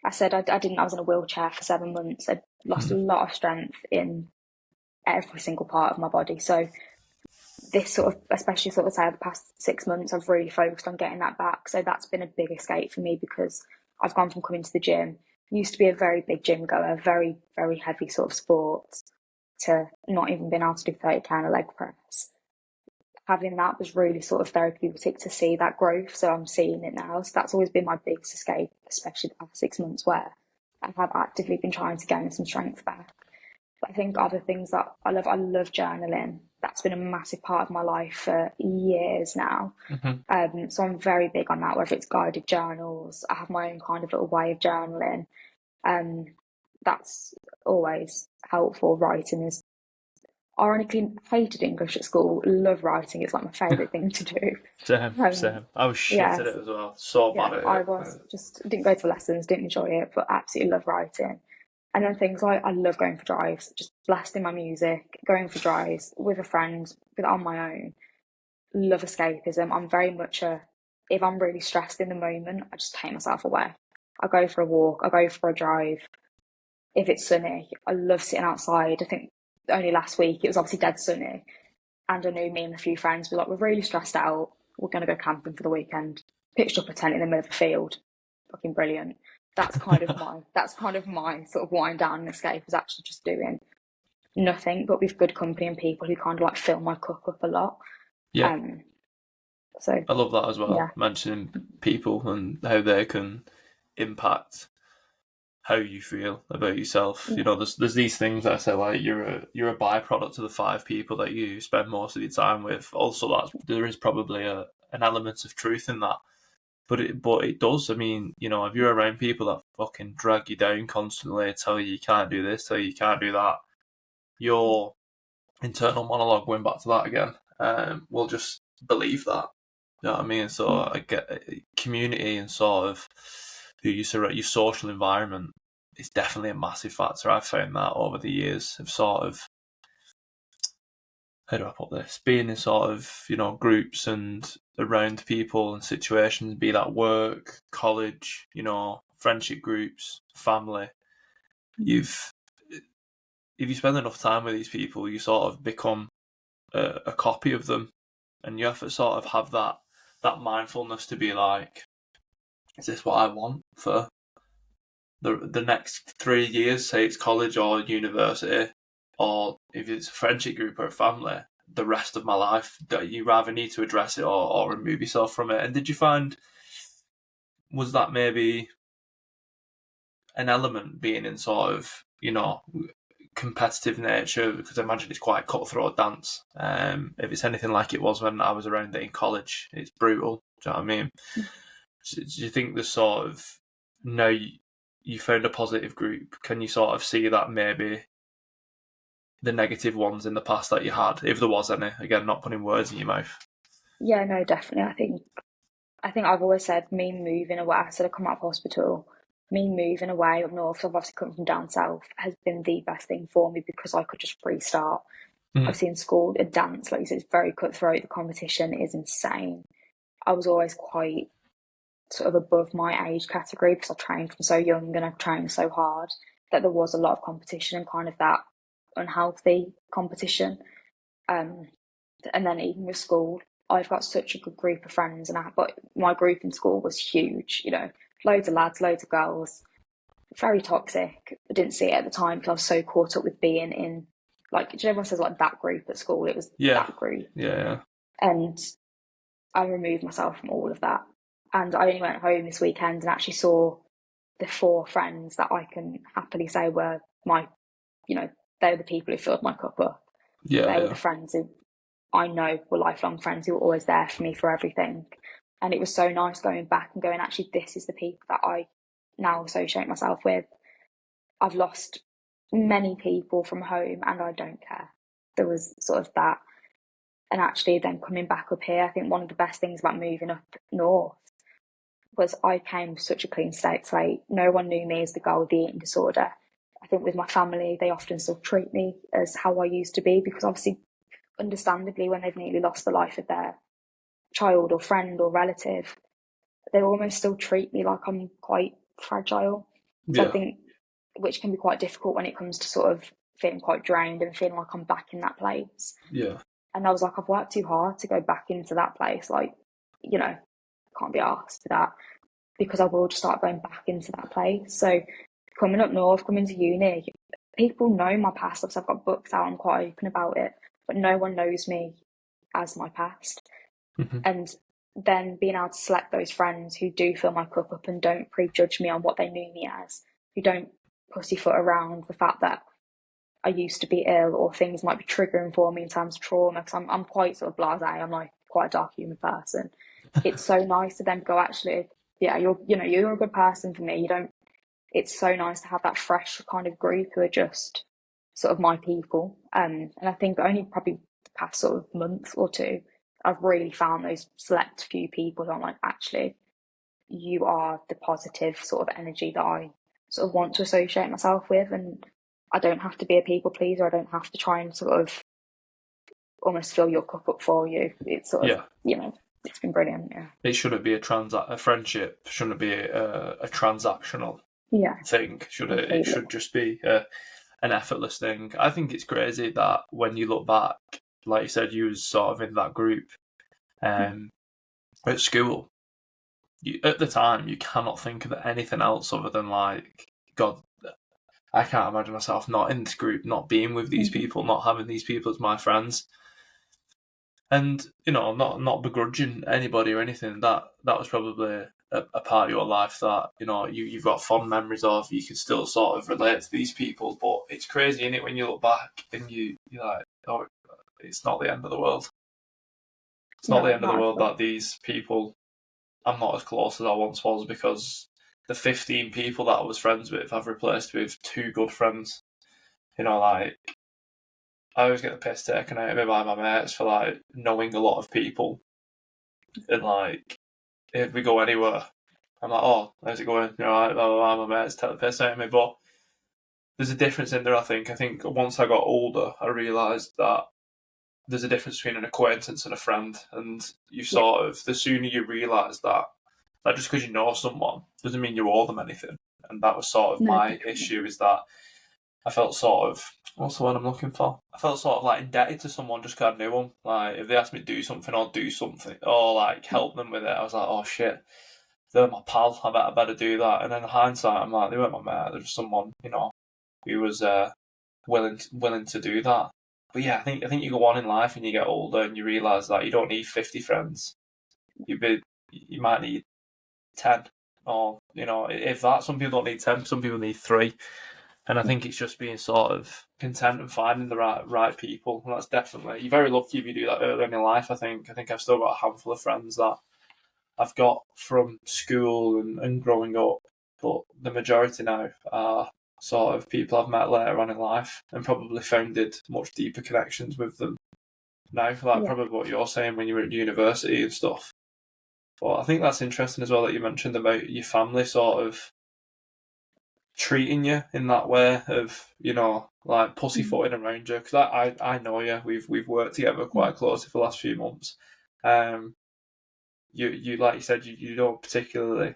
I said I didn't. I was in a wheelchair for 7 months. I lost a lot of strength in every single part of my body. So this sort of, especially sort of say the past 6 months, I've really focused on getting that back. So that's been a big escape for me because I've gone from coming to the gym, used to be a very big gym goer, very, very heavy sort of sport, to not even being able to do 30 pound a leg press. Having that was really sort of therapeutic to see that growth. So I'm seeing it now. So that's always been my biggest escape, especially the past 6 months where I have actively been trying to gain some strength back. But I think other things that I love journaling. That's been a massive part of my life for years now. So I'm very big on that, whether it's guided journals. I have my own kind of little way of journaling. That's always helpful. Writing is, ironically, hated English at school. Love writing. It's like my favourite thing to do. Same. I was shit Yeah, at it as well. So bad yeah, at I it. was just didn't go to lessons, didn't enjoy it, but absolutely love writing. And then things like I love going for drives, just blasting my music, going for drives with a friend, with on my own. Love escapism. I'm very much a, if I'm really stressed in the moment, I just take myself away. I go for a walk, I go for a drive. If it's sunny, I love sitting outside. I think only last week it was obviously dead sunny, and I knew me and a few friends were like, we're really stressed out. We're going to go camping for the weekend. Pitched up a tent in the middle of a field. Fucking brilliant. That's kind of my sort of wind down and escape, is actually just doing nothing but with good company and people who kind of like fill my cup up a lot. Yeah, So I love that as well. yeah, Mentioning people and how they can impact how you feel about yourself. You yeah, know, there's these things that I say, like you're a byproduct of the 5 people that you spend most of your time with. Also, that there is probably an element of truth in that. But it does. I mean, you know, if you're around people that fucking drag you down constantly, tell you can't do this, tell you can't do that, your internal monologue, going back to that again, will just believe that. You know what I mean? So I get community and sort of who you surround, your social environment is definitely a massive factor. I've found that over the years of sort of, how do I put this? Being in sort of, you know, groups and around people and situations, be that work, college, you know, friendship groups, family. You've If you spend enough time with these people, you sort of become a copy of them, and you have to sort of have that mindfulness to be like, is this what I want for the next 3 years? Say it's college or university, or if it's a friendship group or a family, the rest of my life. That you rather need to address it or remove yourself from it. And did you find, was that maybe an element being in sort of, you know, competitive nature, because I imagine it's quite cutthroat dance. If it's anything like it was when I was around it in college, it's brutal. Do you know what I mean? Do you think the sort of, now you found a positive group, can you sort of see that maybe the negative ones in the past that you had, if there was any, again, not putting words in your mouth? yeah, no, definitely. I think I've always said me moving away. I said I come out of hospital. Me moving away up north, so I've obviously come from down south, has been the best thing for me because I could just restart. I've Mm. seen school a dance, like you said, it's very cutthroat. The competition is insane. I was always quite sort of above my age category because I trained from so young and I trained so hard that there was a lot of competition and kind of that unhealthy competition. Um, and then even with school, I've got such a good group of friends, and but my group in school was huge. You know, loads of lads, loads of girls, very toxic. I didn't see it at the time because I was so caught up with being in, like, do you know, everyone says like that group at school? It was Yeah, that group, yeah, and I removed myself from all of that. And I only went home this weekend and actually saw the 4 friends that I can happily say were my, you know, they were the people who filled my cup up. yeah, They were the yeah, friends who I know were lifelong friends who were always there for me for everything. And it was so nice going back and going, actually, this is the people that I now associate myself with. I've lost many people from home and I don't care. There was sort of that. And actually, then coming back up here, I think one of the best things about moving up north was I came with such a clean slate. No one knew me as the girl with the eating disorder. I think with my family, they often still treat me as how I used to be because obviously, understandably, when they've nearly lost the life of their child or friend or relative, they almost still treat me like I'm quite fragile. So I yeah, think, which can be quite difficult when it comes to sort of feeling quite drained and feeling like I'm back in that place. yeah, And I was like, I've worked too hard to go back into that place. Like, you know, can't be asked for that because I will just start going back into that place. So coming up north, coming to uni, people know my past. Obviously, I've got books out, I'm quite open about it, but no one knows me as my past. mm-hmm. And then being able to select those friends who do fill my cup up and don't prejudge me on what they knew me as, who don't pussyfoot around the fact that I used to be ill or things might be triggering for me in terms of trauma, because I'm quite sort of blasé. I'm like quite a dark human person. It's so nice to then go, actually, yeah, you're a good person for me. You don't. It's so nice to have that fresh kind of group who are just sort of my people. And I think only probably the past sort of month or two, I've really found those select few people who I'm like, actually, you are the positive sort of energy that I sort of want to associate myself with. And I don't have to be a people pleaser. I don't have to try and sort of almost fill your cup up for you. It's sort of, Yeah. It's been brilliant. Yeah. It shouldn't be a friendship shouldn't be a transactional Yeah. thing, should it? Completely. It should just be an effortless thing. I think it's crazy that when you look back, like you said, you was sort of in that group at school. At the time, you cannot think of anything else other than like, God, I can't imagine myself not in this group, not being with these people, not having these people as my friends. And not begrudging anybody or anything. That was probably a part of your life that you've got fond memories of. You can still sort of relate to these people, but it's crazy, isn't it, when you look back and you're like, oh, it's not the end of the world. It's not No, the end of the not at world all. that these people, I'm not as close as I once was, because the 15 people that I was friends with, I've replaced with 2 good friends. Like, I always get the piss taken out of me by my mates for like knowing a lot of people, and like if we go anywhere, I'm like, oh, how's it going? Blah, blah, blah, my mates take the piss out of me. But there's a difference in there, I think. I think once I got older, I realised that there's a difference between an acquaintance and a friend. And you Yeah. sort of, the sooner you realise that just because you know someone doesn't mean you owe them anything. And that was sort of No, my definitely. issue, is that I felt sort of, what's the word I'm looking for? I felt sort of like indebted to someone just because I knew them. Like, if they asked me to do something, I'll do something. Or like help them with it. I was like, oh shit, they're my pal, I better do that. And then in hindsight, I'm like, they weren't my mate, they're just someone, who was willing to do that. But yeah, I think you go on in life and you get older and you realise that you don't need 50 friends. You might need 10. Or, if that, some people don't need 10, some people need 3. And I think it's just being sort of content and finding the right people. And that's definitely, you're very lucky if you do that early in your life, I think. I think I've still got a handful of friends that I've got from school and growing up, but the majority now are sort of people I've met later on in life and probably founded much deeper connections with them now. Like Yeah. probably what you're saying when you were at university and stuff. But I think that's interesting as well that you mentioned about your family sort of treating you in that way of, like pussyfooting around you. Because I know you. We've worked together quite closely for the last few months. You like you said, you don't particularly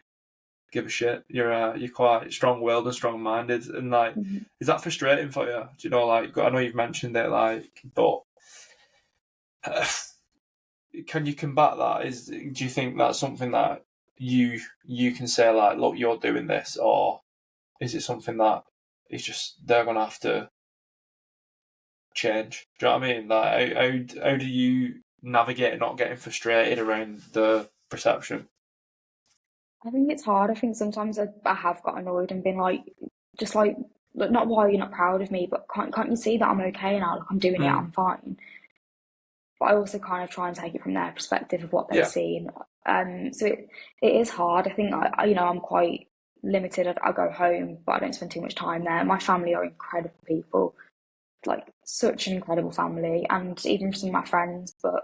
give a shit. You're quite strong-willed and strong-minded, and like, is that frustrating for you? Do you know, like, I know you've mentioned it, like, but can you combat that? Do you think that's something that you can say, like, look, you're doing this, or is it something that is just they're gonna have to change? Do you know what I mean? Like, how do you navigate not getting frustrated around the perception? I think it's hard. I think sometimes I have got annoyed and been like, just like, look, not why you're not proud of me, but can't you see that I'm okay now? Like I'm doing it, I'm fine. But I also kind of try and take it from their perspective of what they've Yeah. seen. So it is hard. I think I'm quite limited. I go home, but I don't spend too much time there. My family are incredible people, like such an incredible family, and even some of my friends. But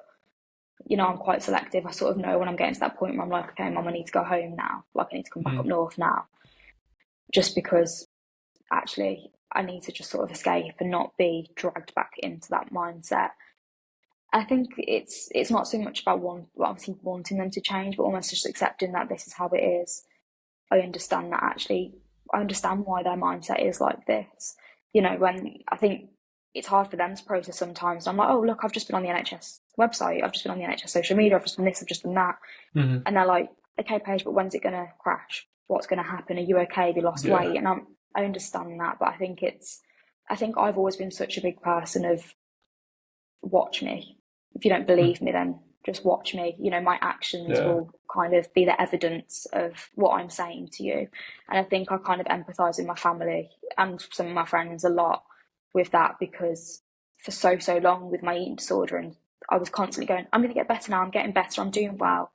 I'm quite selective. I sort of know when I'm getting to that point where I'm like, okay, mum, I need to go home now. Like I need to come back up north now, just because actually I need to just sort of escape and not be dragged back into that mindset. I think it's not so much about obviously wanting them to change, but almost just accepting that this is how it is. I understand that actually. I understand why their mindset is like this. When I think it's hard for them to process sometimes. I'm like, oh look, I've just been on the NHS website, I've just been on the NHS social media, I've just done this, I've just done that, and they're like, okay, Paige, but when's it gonna crash? What's gonna happen? Are you okay? Have you lost Yeah. weight? And I understand that, but I think I've always been such a big person of watch me. If you don't believe me, then just watch me. My actions Yeah. will kind of be the evidence of what I'm saying to you. And I think I kind of empathise with my family and some of my friends a lot with that, because for so long with my eating disorder, and I was constantly going, I'm going to get better now, I'm getting better, I'm doing well.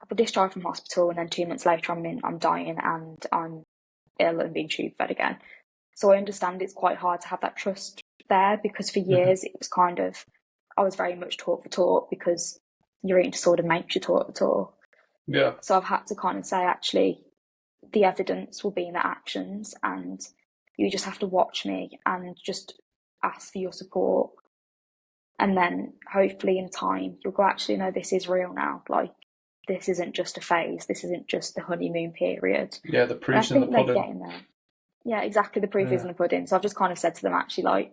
I got discharged from hospital, and then 2 months later I'm dying and I'm ill and being tube fed again. So I understand it's quite hard to have that trust there, because for years it was kind of, I was very much talk for talk, because your eating disorder makes you talk for talk. Yeah. So I've had to kind of say, actually, the evidence will be in the actions, and you just have to watch me and just ask for your support. And then hopefully in time, you'll go, actually, no, this is real now. Like, this isn't just a phase. This isn't just the honeymoon period. Yeah, the proof's in the And I think they're pudding. getting there. Yeah, exactly. The proof is in the pudding. So I've just kind of said to them, actually, like,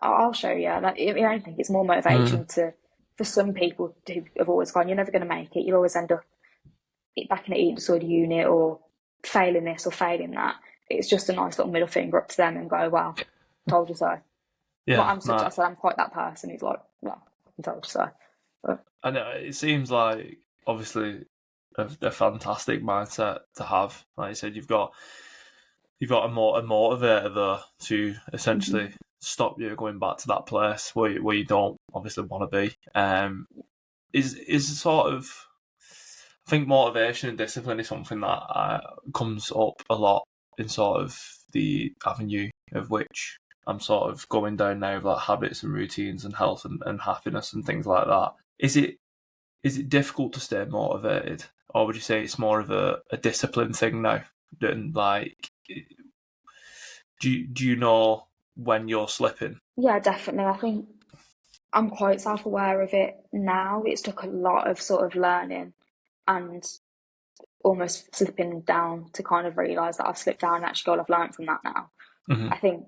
I'll show you. Like, I think it's more motivation for some people who have always gone, you're never going to make it. You'll always end up back in an eating disorder unit, or failing this or failing that. It's just a nice little middle finger up to them and go, well, told you so. Yeah, I said, I'm quite that person who's like, well, I told you so. But, and it seems like, obviously, a fantastic mindset to have. Like you said, you've got a motivator there to essentially stop you going back to that place where you don't obviously want to be. Is sort of, I think motivation and discipline is something that comes up a lot in sort of the avenue of which I'm sort of going down now, like habits and routines and health and happiness and things like that. Is it difficult to stay motivated, or would you say it's more of a discipline thing now? And like, do you know when you're slipping? yeah, definitely. I think I'm quite self-aware of it now. It's took a lot of sort of learning and almost slipping down to kind of realise that I've slipped down and actually go, I've learned from that now. I think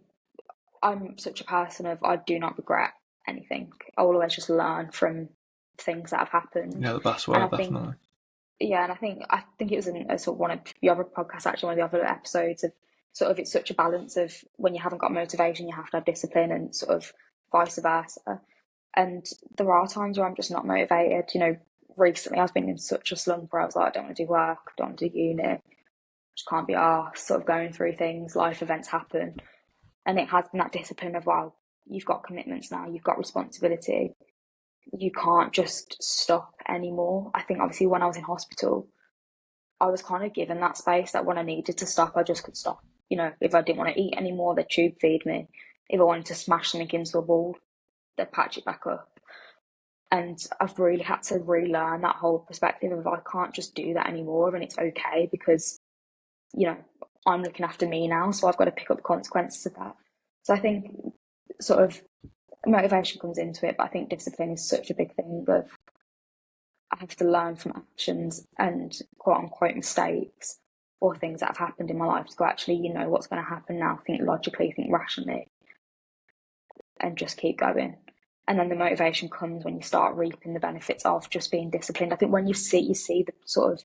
I'm such a person of, I do not regret anything. I will always just learn from things that have happened. Yeah, the best And way, I think, definitely. yeah, and I think it was in a sort of one of the other podcasts, actually, one of the other episodes of sort of, it's such a balance of when you haven't got motivation, you have to have discipline, and sort of vice versa. And there are times where I'm just not motivated. You know, recently I've been in such a slump where I was like, I don't want to do work, I don't want to do uni, just can't be arsed, sort of going through things, life events happen. And it has been that discipline of, well, you've got commitments now, you've got responsibility, you can't just stop anymore. I think obviously when I was in hospital, I was kind of given that space that when I needed to stop, I just could stop. You know, if I didn't want to eat anymore, they'd tube feed me. If I wanted to smash something into a wall, they'd patch it back up. And I've really had to relearn that whole perspective of, I can't just do that anymore, and it's okay, because, you know, I'm looking after me now, so I've got to pick up the consequences of that. So I think sort of motivation comes into it, but I think discipline is such a big thing of, I have to learn from actions and quote unquote mistakes or things that have happened in my life to go, actually, you know what's going to happen now, think logically, think rationally, and just keep going. And then the motivation comes when you start reaping the benefits of just being disciplined. I think when you see the sort of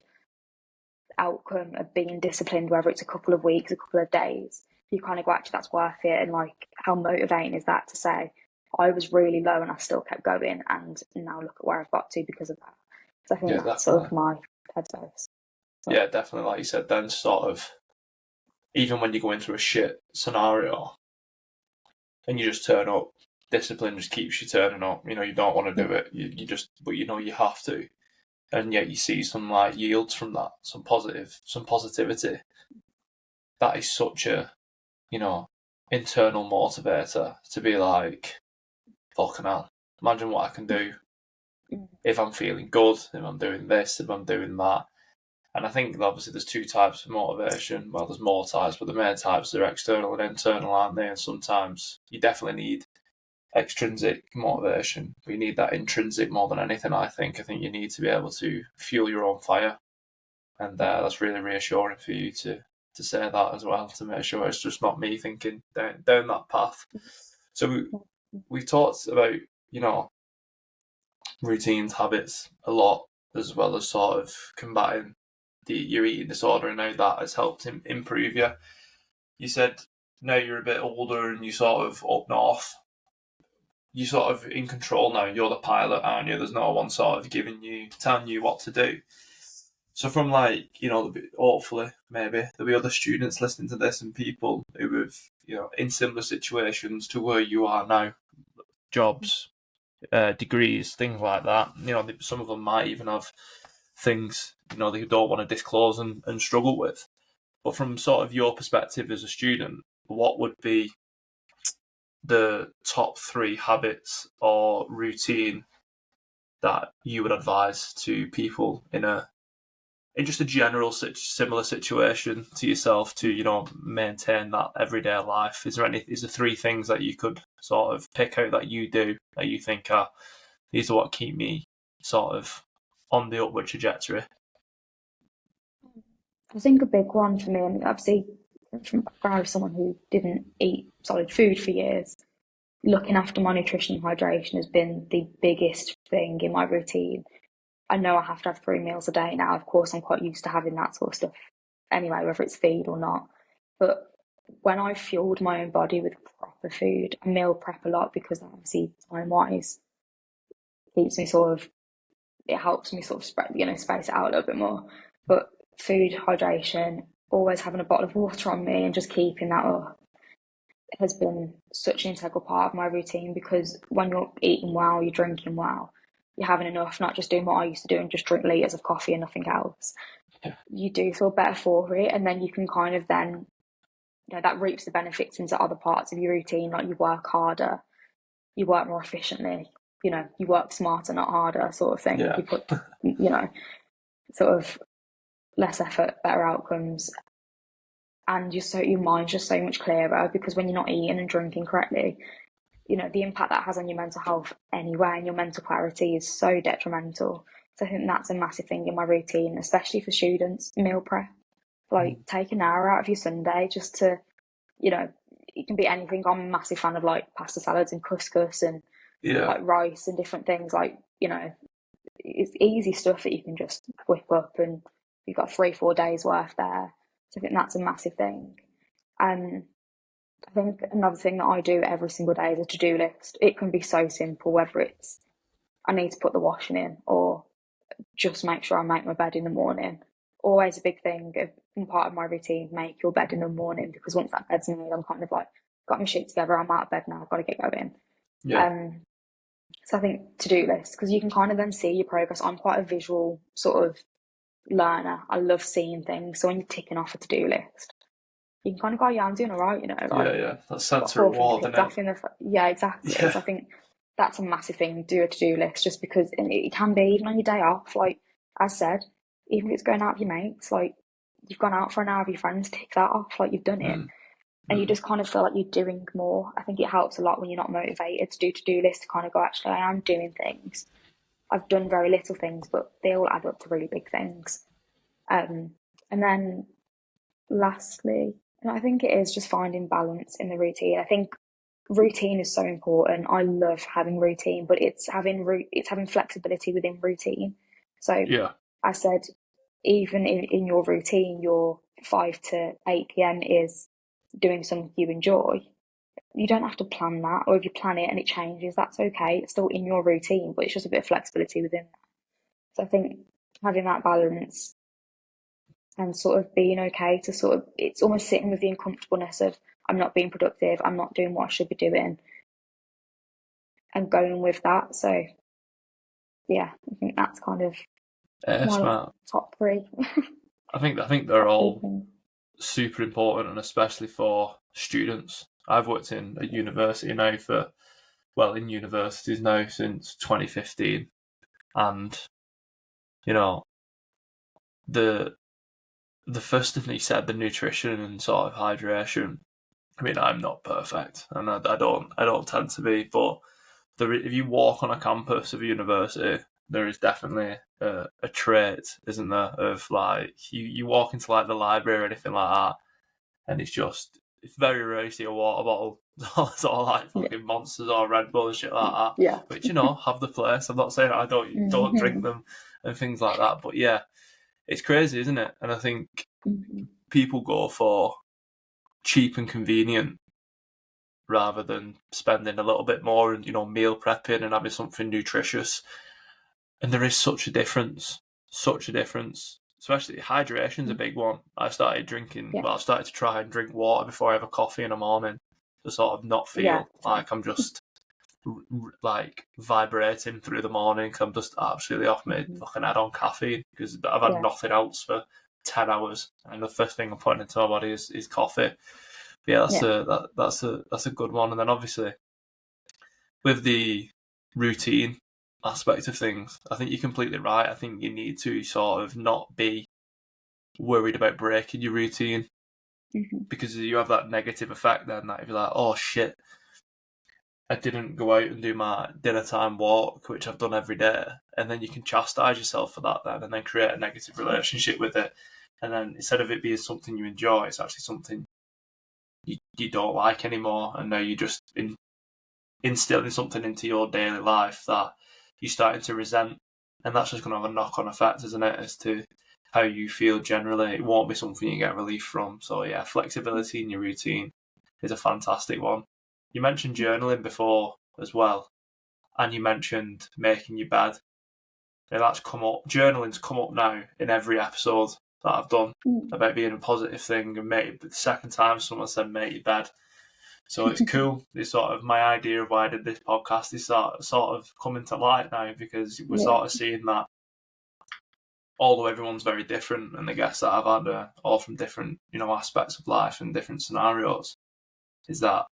outcome of being disciplined, whether it's a couple of weeks, a couple of days, you kind of go, actually, that's worth it. And like, how motivating is that to say, I was really low and I still kept going, and now look at where I've got to because of that. So I think that's sort of my headspace. So. Yeah, definitely. Like you said, then sort of, even when you're going through a shit scenario and you just turn up, discipline just keeps you turning up. You know, you don't want to do it, you just, but you know you have to. And yet you see some like yields from that, some positivity. That is such a, you know, internal motivator to be like, fucking hell, imagine what I can do if I'm feeling good, if I'm doing this, if I'm doing that. And I think obviously there's two types of motivation. Well, there's more types, but the main types are external and internal, aren't they? And sometimes you definitely need extrinsic motivation, but you need that intrinsic more than anything, I think. I think you need to be able to fuel your own fire. And that's really reassuring for you to say that as well, to make sure it's just not me thinking down that path. So we've talked about, you know, routines, habits a lot, as well as sort of combating your eating disorder, and how that has helped him improve you. You said now you're a bit older and you sort of up north. You're sort of in control now. You're the pilot, aren't you? There's no one sort of telling you what to do. So from like, hopefully maybe there'll be other students listening to this and people who have, in similar situations to where you are now, jobs, degrees, things like that. Some of them might even have things, they don't want to disclose and struggle with. But from sort of your perspective as a student, what would be the top 3 habits or routine that you would advise to people in just a general similar situation to yourself to maintain that everyday life? Is there 3 things that you could sort of pick out that you do that you think are these are what keep me sort of on the upward trajectory? I think a big one for me, and obviously from a background of someone who didn't eat solid food for years, looking after my nutrition and hydration has been the biggest thing in my routine. I know I have to have 3 meals a day now. Of course, I'm quite used to having that sort of stuff anyway, whether it's feed or not. But when I fueled my own body with proper food, I meal prep a lot because that obviously time wise keeps me sort of, it helps me sort of space it out a little bit more. But food, hydration, always having a bottle of water on me and just keeping that up has been such an integral part of my routine, because when you're eating well, you're drinking well, you're having enough, not just doing what I used to do and just drink litres of coffee and nothing else. Yeah. You do feel better for it, and then you can kind of then, that reaps the benefits into other parts of your routine. Like you work harder, you work more efficiently, you work smarter, not harder, sort of thing. Yeah. You put, sort of less effort, better outcomes, and your mind's just so much clearer, because when you're not eating and drinking correctly, the impact that has on your mental health anyway and your mental clarity is so detrimental. So I think that's a massive thing in my routine, especially for students. Meal prep, like take an hour out of your Sunday just to, it can be anything. I'm a massive fan of like pasta salads and couscous and like rice and different things. Like, it's easy stuff that you can just whip up, and you've got 3-4 days worth there. So I think that's a massive thing. And I think another thing that I do every single day is a to-do list. It can be so simple, whether it's I need to put the washing in or just make sure I make my bed in the morning. Always a big thing, and part of my routine, make your bed in the morning, because once that bed's made, I'm kind of like, got my shit together, I'm out of bed now, I've got to get going. Yeah. So I think to-do list, because you can kind of then see your progress. I'm quite a visual sort of learner. I love seeing things. So when you're ticking off a to-do list, you can kind of go, yeah, I'm doing all right, like, Yeah. That's sense got of 4 things reward, ticked isn't it? off in the, yeah, exactly. Yeah. So I think that's a massive thing, do a to-do list, just because it can be even on your day off, like as said, even if it's going out with your mates, like you've gone out for an hour with your friends, tick that off, like you've done it. And you just kind of feel like you're doing more. I think it helps a lot when you're not motivated to do to-do lists, to kind of go, actually, I am doing things. I've done very little things, but they all add up to really big things. And then lastly, and I think it is just finding balance in the routine. I think routine is so important. I love having routine, but it's having flexibility within routine. So Yeah. I said, even in your routine, your 5 to 8 p.m. is doing something you enjoy. You don't have to plan that, or if you plan it and it changes, that's okay. It's still in your routine, but it's just a bit of flexibility within that. So I think having that balance and sort of being okay to sort of, it's almost sitting with the uncomfortableness of, I'm not being productive, I'm not doing what I should be doing, and going with that. So yeah, I think that's kind of my Smart. top 3. I think they're all things. super important, and especially for students. I've worked in a university now in universities now since 2015, and the first thing you said, the nutrition and sort of hydration. I mean, I'm not perfect, and I don't tend to be, but if you walk on a campus of a university, there is definitely a trait, isn't there, of like you walk into like the library or anything like that, and it's very rare you see a water bottle. It's all like fucking Monsters or Red Bull and shit like that. Yeah. Which have the place. I'm not saying I don't drink them and things like that, but yeah, it's crazy, isn't it? And I think people go for cheap and convenient rather than spending a little bit more and meal prepping and having something nutritious. And there is such a difference. especially hydration's a big one. I started to try and drink water before I have a coffee in the morning to sort of not feel like I'm just like vibrating through the morning because I'm just absolutely off my fucking head on caffeine because I've had nothing else for 10 hours and the first thing I'm putting into my body is coffee. But yeah, that's a good one. And then obviously with the routine aspect of things, I think you're completely right. I think you need to sort of not be worried about breaking your routine because you have that negative effect then that if you're like, oh shit, I didn't go out and do my dinner time walk, which I've done every day, and then you can chastise yourself for that then and then create a negative relationship with it. And then instead of it being something you enjoy, it's actually something you don't like anymore, and now you're just instilling something into your daily life that you're starting to resent, and that's just going to have a knock-on effect, isn't it, as to how you feel generally. It won't be something you get relief from. So yeah, flexibility in your routine is a fantastic one. You mentioned journaling before as well, and you mentioned making your bed. Now that's come up. Journaling's come up now in every episode that I've done about being a positive thing, and the second time someone said make your bed. So it's cool. It's sort of my idea of why I did this podcast is sort of coming to light now because we're sort of seeing that although everyone's very different and the guests that I've had are all from different, aspects of life and different scenarios, is that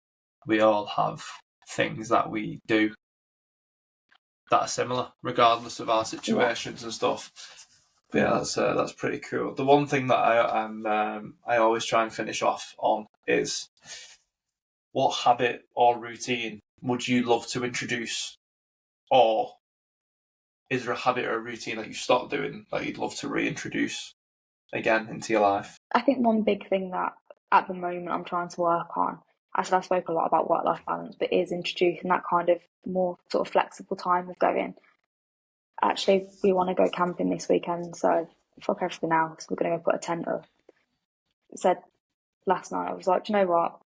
we all have things that we do that are similar regardless of our situations and stuff. But yeah, that's pretty cool. The one thing that I always try and finish off on is what habit or routine would you love to introduce, or is there a habit or a routine that you stopped doing that you'd love to reintroduce again into your life? I think one big thing that at the moment I'm trying to work on, I spoke a lot about work-life balance, but is introducing that kind of more sort of flexible time of going, actually, we want to go camping this weekend, so fuck everything else, we're going to go put a tent up. I said last night, I was like, do you know what?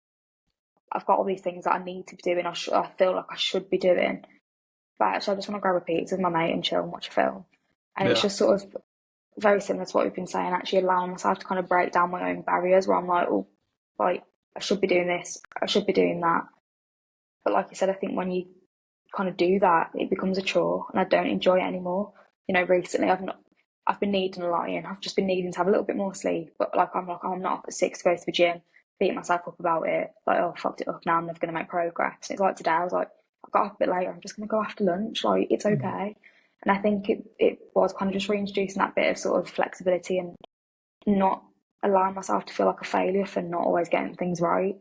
I've got all these things that I need to be doing, I feel like I should be doing, but actually I just want to grab a pizza with my mate and chill and watch a film. And it's just sort of very similar to what we've been saying, actually allowing myself to kind of break down my own barriers where I'm like, oh, like, I should be doing this, I should be doing that. But like you said, I think when you kind of do that, it becomes a chore and I don't enjoy it anymore. Recently I've been needing a lot in. I've just been needing to have a little bit more sleep. But I'm not up at 6 to go to the gym, beating myself up about it. Like, oh, fucked it up now, I'm never going to make progress. And it's like today, I was like, I got up a bit later, I'm just going to go after lunch. Like, it's okay. And I think it was kind of just reintroducing that bit of sort of flexibility and not allowing myself to feel like a failure for not always getting things right.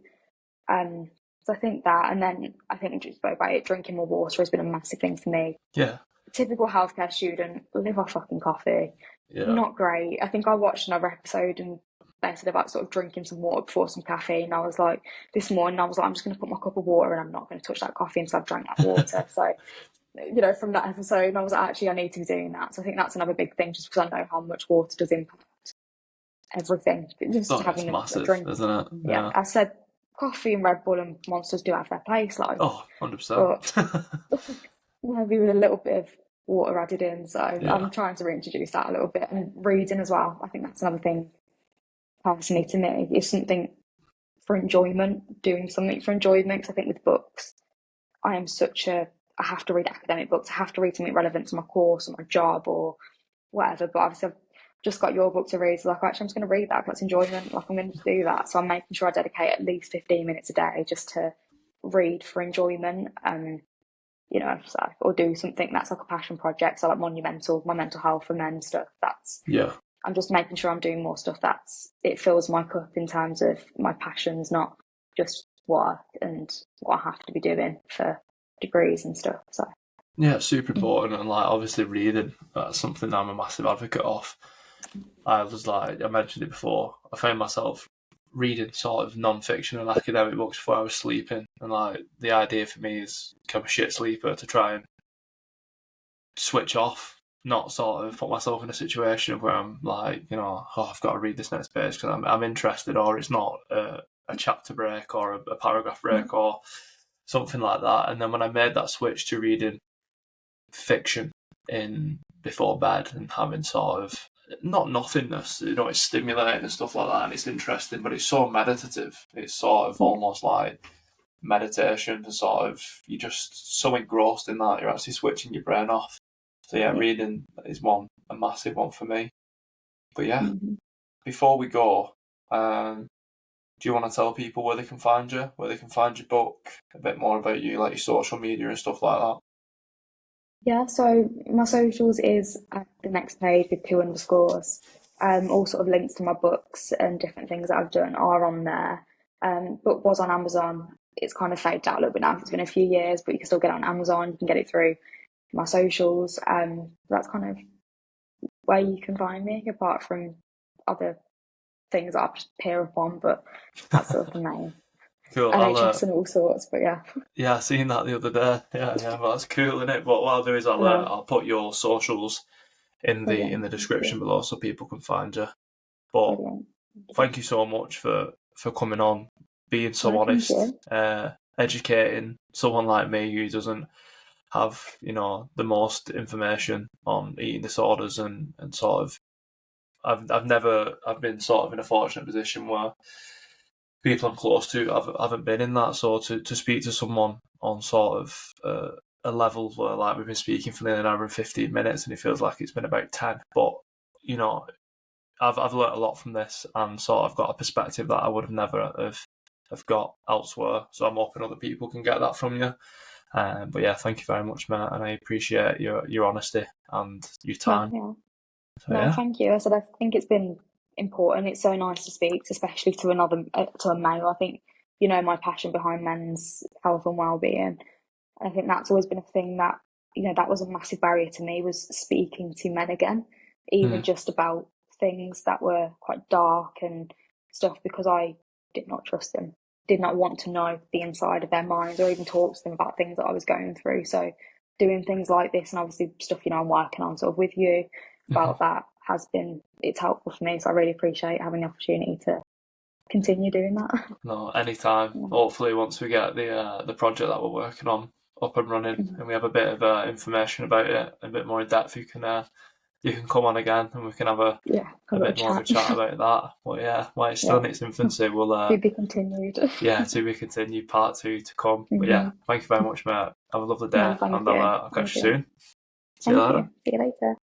So I think that, and then I think we just spoke about it, drinking more water has been a massive thing for me. Yeah. Typical healthcare student, live off fucking coffee. Yeah. Not great. I think I watched another episode and they said about sort of drinking some water before some caffeine. And I was like, this morning, I was like, I'm just going to put my cup of water and I'm not going to touch that coffee until I've drank that water. So, from that episode, I was like, actually, I need to be doing that. So I think that's another big thing, just because I know how much water does impact everything. Just having massive, a drink, isn't it? Yeah. I said coffee and Red Bull and Monsters do have their place, like 100%. But maybe with a little bit of water added in. So I'm trying to reintroduce that a little bit, and reading as well. I think that's another thing. Personally, to me, is something for enjoyment, doing something for enjoyment. Because I think with books, I have to read academic books. I have to read something relevant to my course or my job or whatever. But obviously, I've just got your book to read. So like, actually, I'm just going to read that. That's enjoyment. Like, I'm going to do that. So I'm making sure I dedicate at least 15 minutes a day just to read for enjoyment. Or do something that's like a passion project. So like monumental, my mental health and men stuff. I'm just making sure I'm doing more stuff it fills my cup in terms of my passions, not just work and what I have to be doing for degrees and stuff. So yeah, it's super important. And like, obviously reading, that's something I'm a massive advocate of. I mentioned it before, I found myself reading sort of non-fiction and academic books before I was sleeping, and like the idea for me is become a shit sleeper to try and switch off, not sort of put myself in a situation where I'm like, I've got to read this next page because I'm interested, or it's not a chapter break or a paragraph break or something like that. And then when I made that switch to reading fiction in before bed and having sort of not nothingness, it's stimulating and stuff like that, and it's interesting, but it's so meditative. It's sort of almost like meditation, sort of, you're just so engrossed in that, you're actually switching your brain off. So yeah, reading is a massive one for me. But yeah, before we go, do you want to tell people where they can find you, where they can find your book, a bit more about you, like your social media and stuff like that? Yeah, so my socials is at the next page with 2 underscores. All sort of links to my books and different things that I've done are on there. Book was on Amazon. It's kind of faded out a little bit now. It's been a few years, but you can still get it on Amazon. You can get it through my socials. That's kind of where you can find me, apart from other things that I've just peer up on, but that's sort of the main. Cool. NHS and all sorts, but yeah. Yeah, I seen that the other day. Yeah, well, that's cool, isn't it? But what I'll do is Yeah, I'll put your socials in brilliant. the Thank description you. below so people can find you. But Brilliant. thank you so much for coming on, being so No, thank honest, you. educating someone like me who doesn't have the most information on eating disorders, and sort of I've been sort of in a fortunate position where people I'm close to haven't been in that. So to speak to someone on sort of a level where, like, we've been speaking for nearly an hour and 15 minutes and it feels like it's been about 10, but you know I've learnt a lot from this, and sort of got a perspective that I would have never have got elsewhere. So I'm hoping other people can get that from you. But yeah, thank you very much, mate, and I appreciate your honesty and your No, time. yeah. So No, yeah, thank you. I said I think it's been important. It's so nice to speak, especially to to a male. I think you know my passion behind men's health and well-being. And I think that's always been a thing that that was a massive barrier to me, was speaking to men again, even mm. just about things that were quite dark and stuff, because I did not trust them, did not want to know the inside of their minds or even talk to them about things that I was going through. So doing things like this, and obviously stuff I'm working on sort of with you about that, it's helpful for me. So I really appreciate having the opportunity to continue doing that. No, anytime. Yeah. Hopefully, once we get the project that we're working on up and running, and we have a bit of information about it, a bit more in depth, you can come on again, and we can have Yeah, a a little bit more of a chat. chat about that. But yeah, while it's still Yeah, in its infancy, we'll to be continued. yeah, to be continued, part 2 to come. But yeah, thank you very much, mate. Have a lovely day, No, thank and you. I'll catch you Thank you. soon. See you Thank later. you. See you later.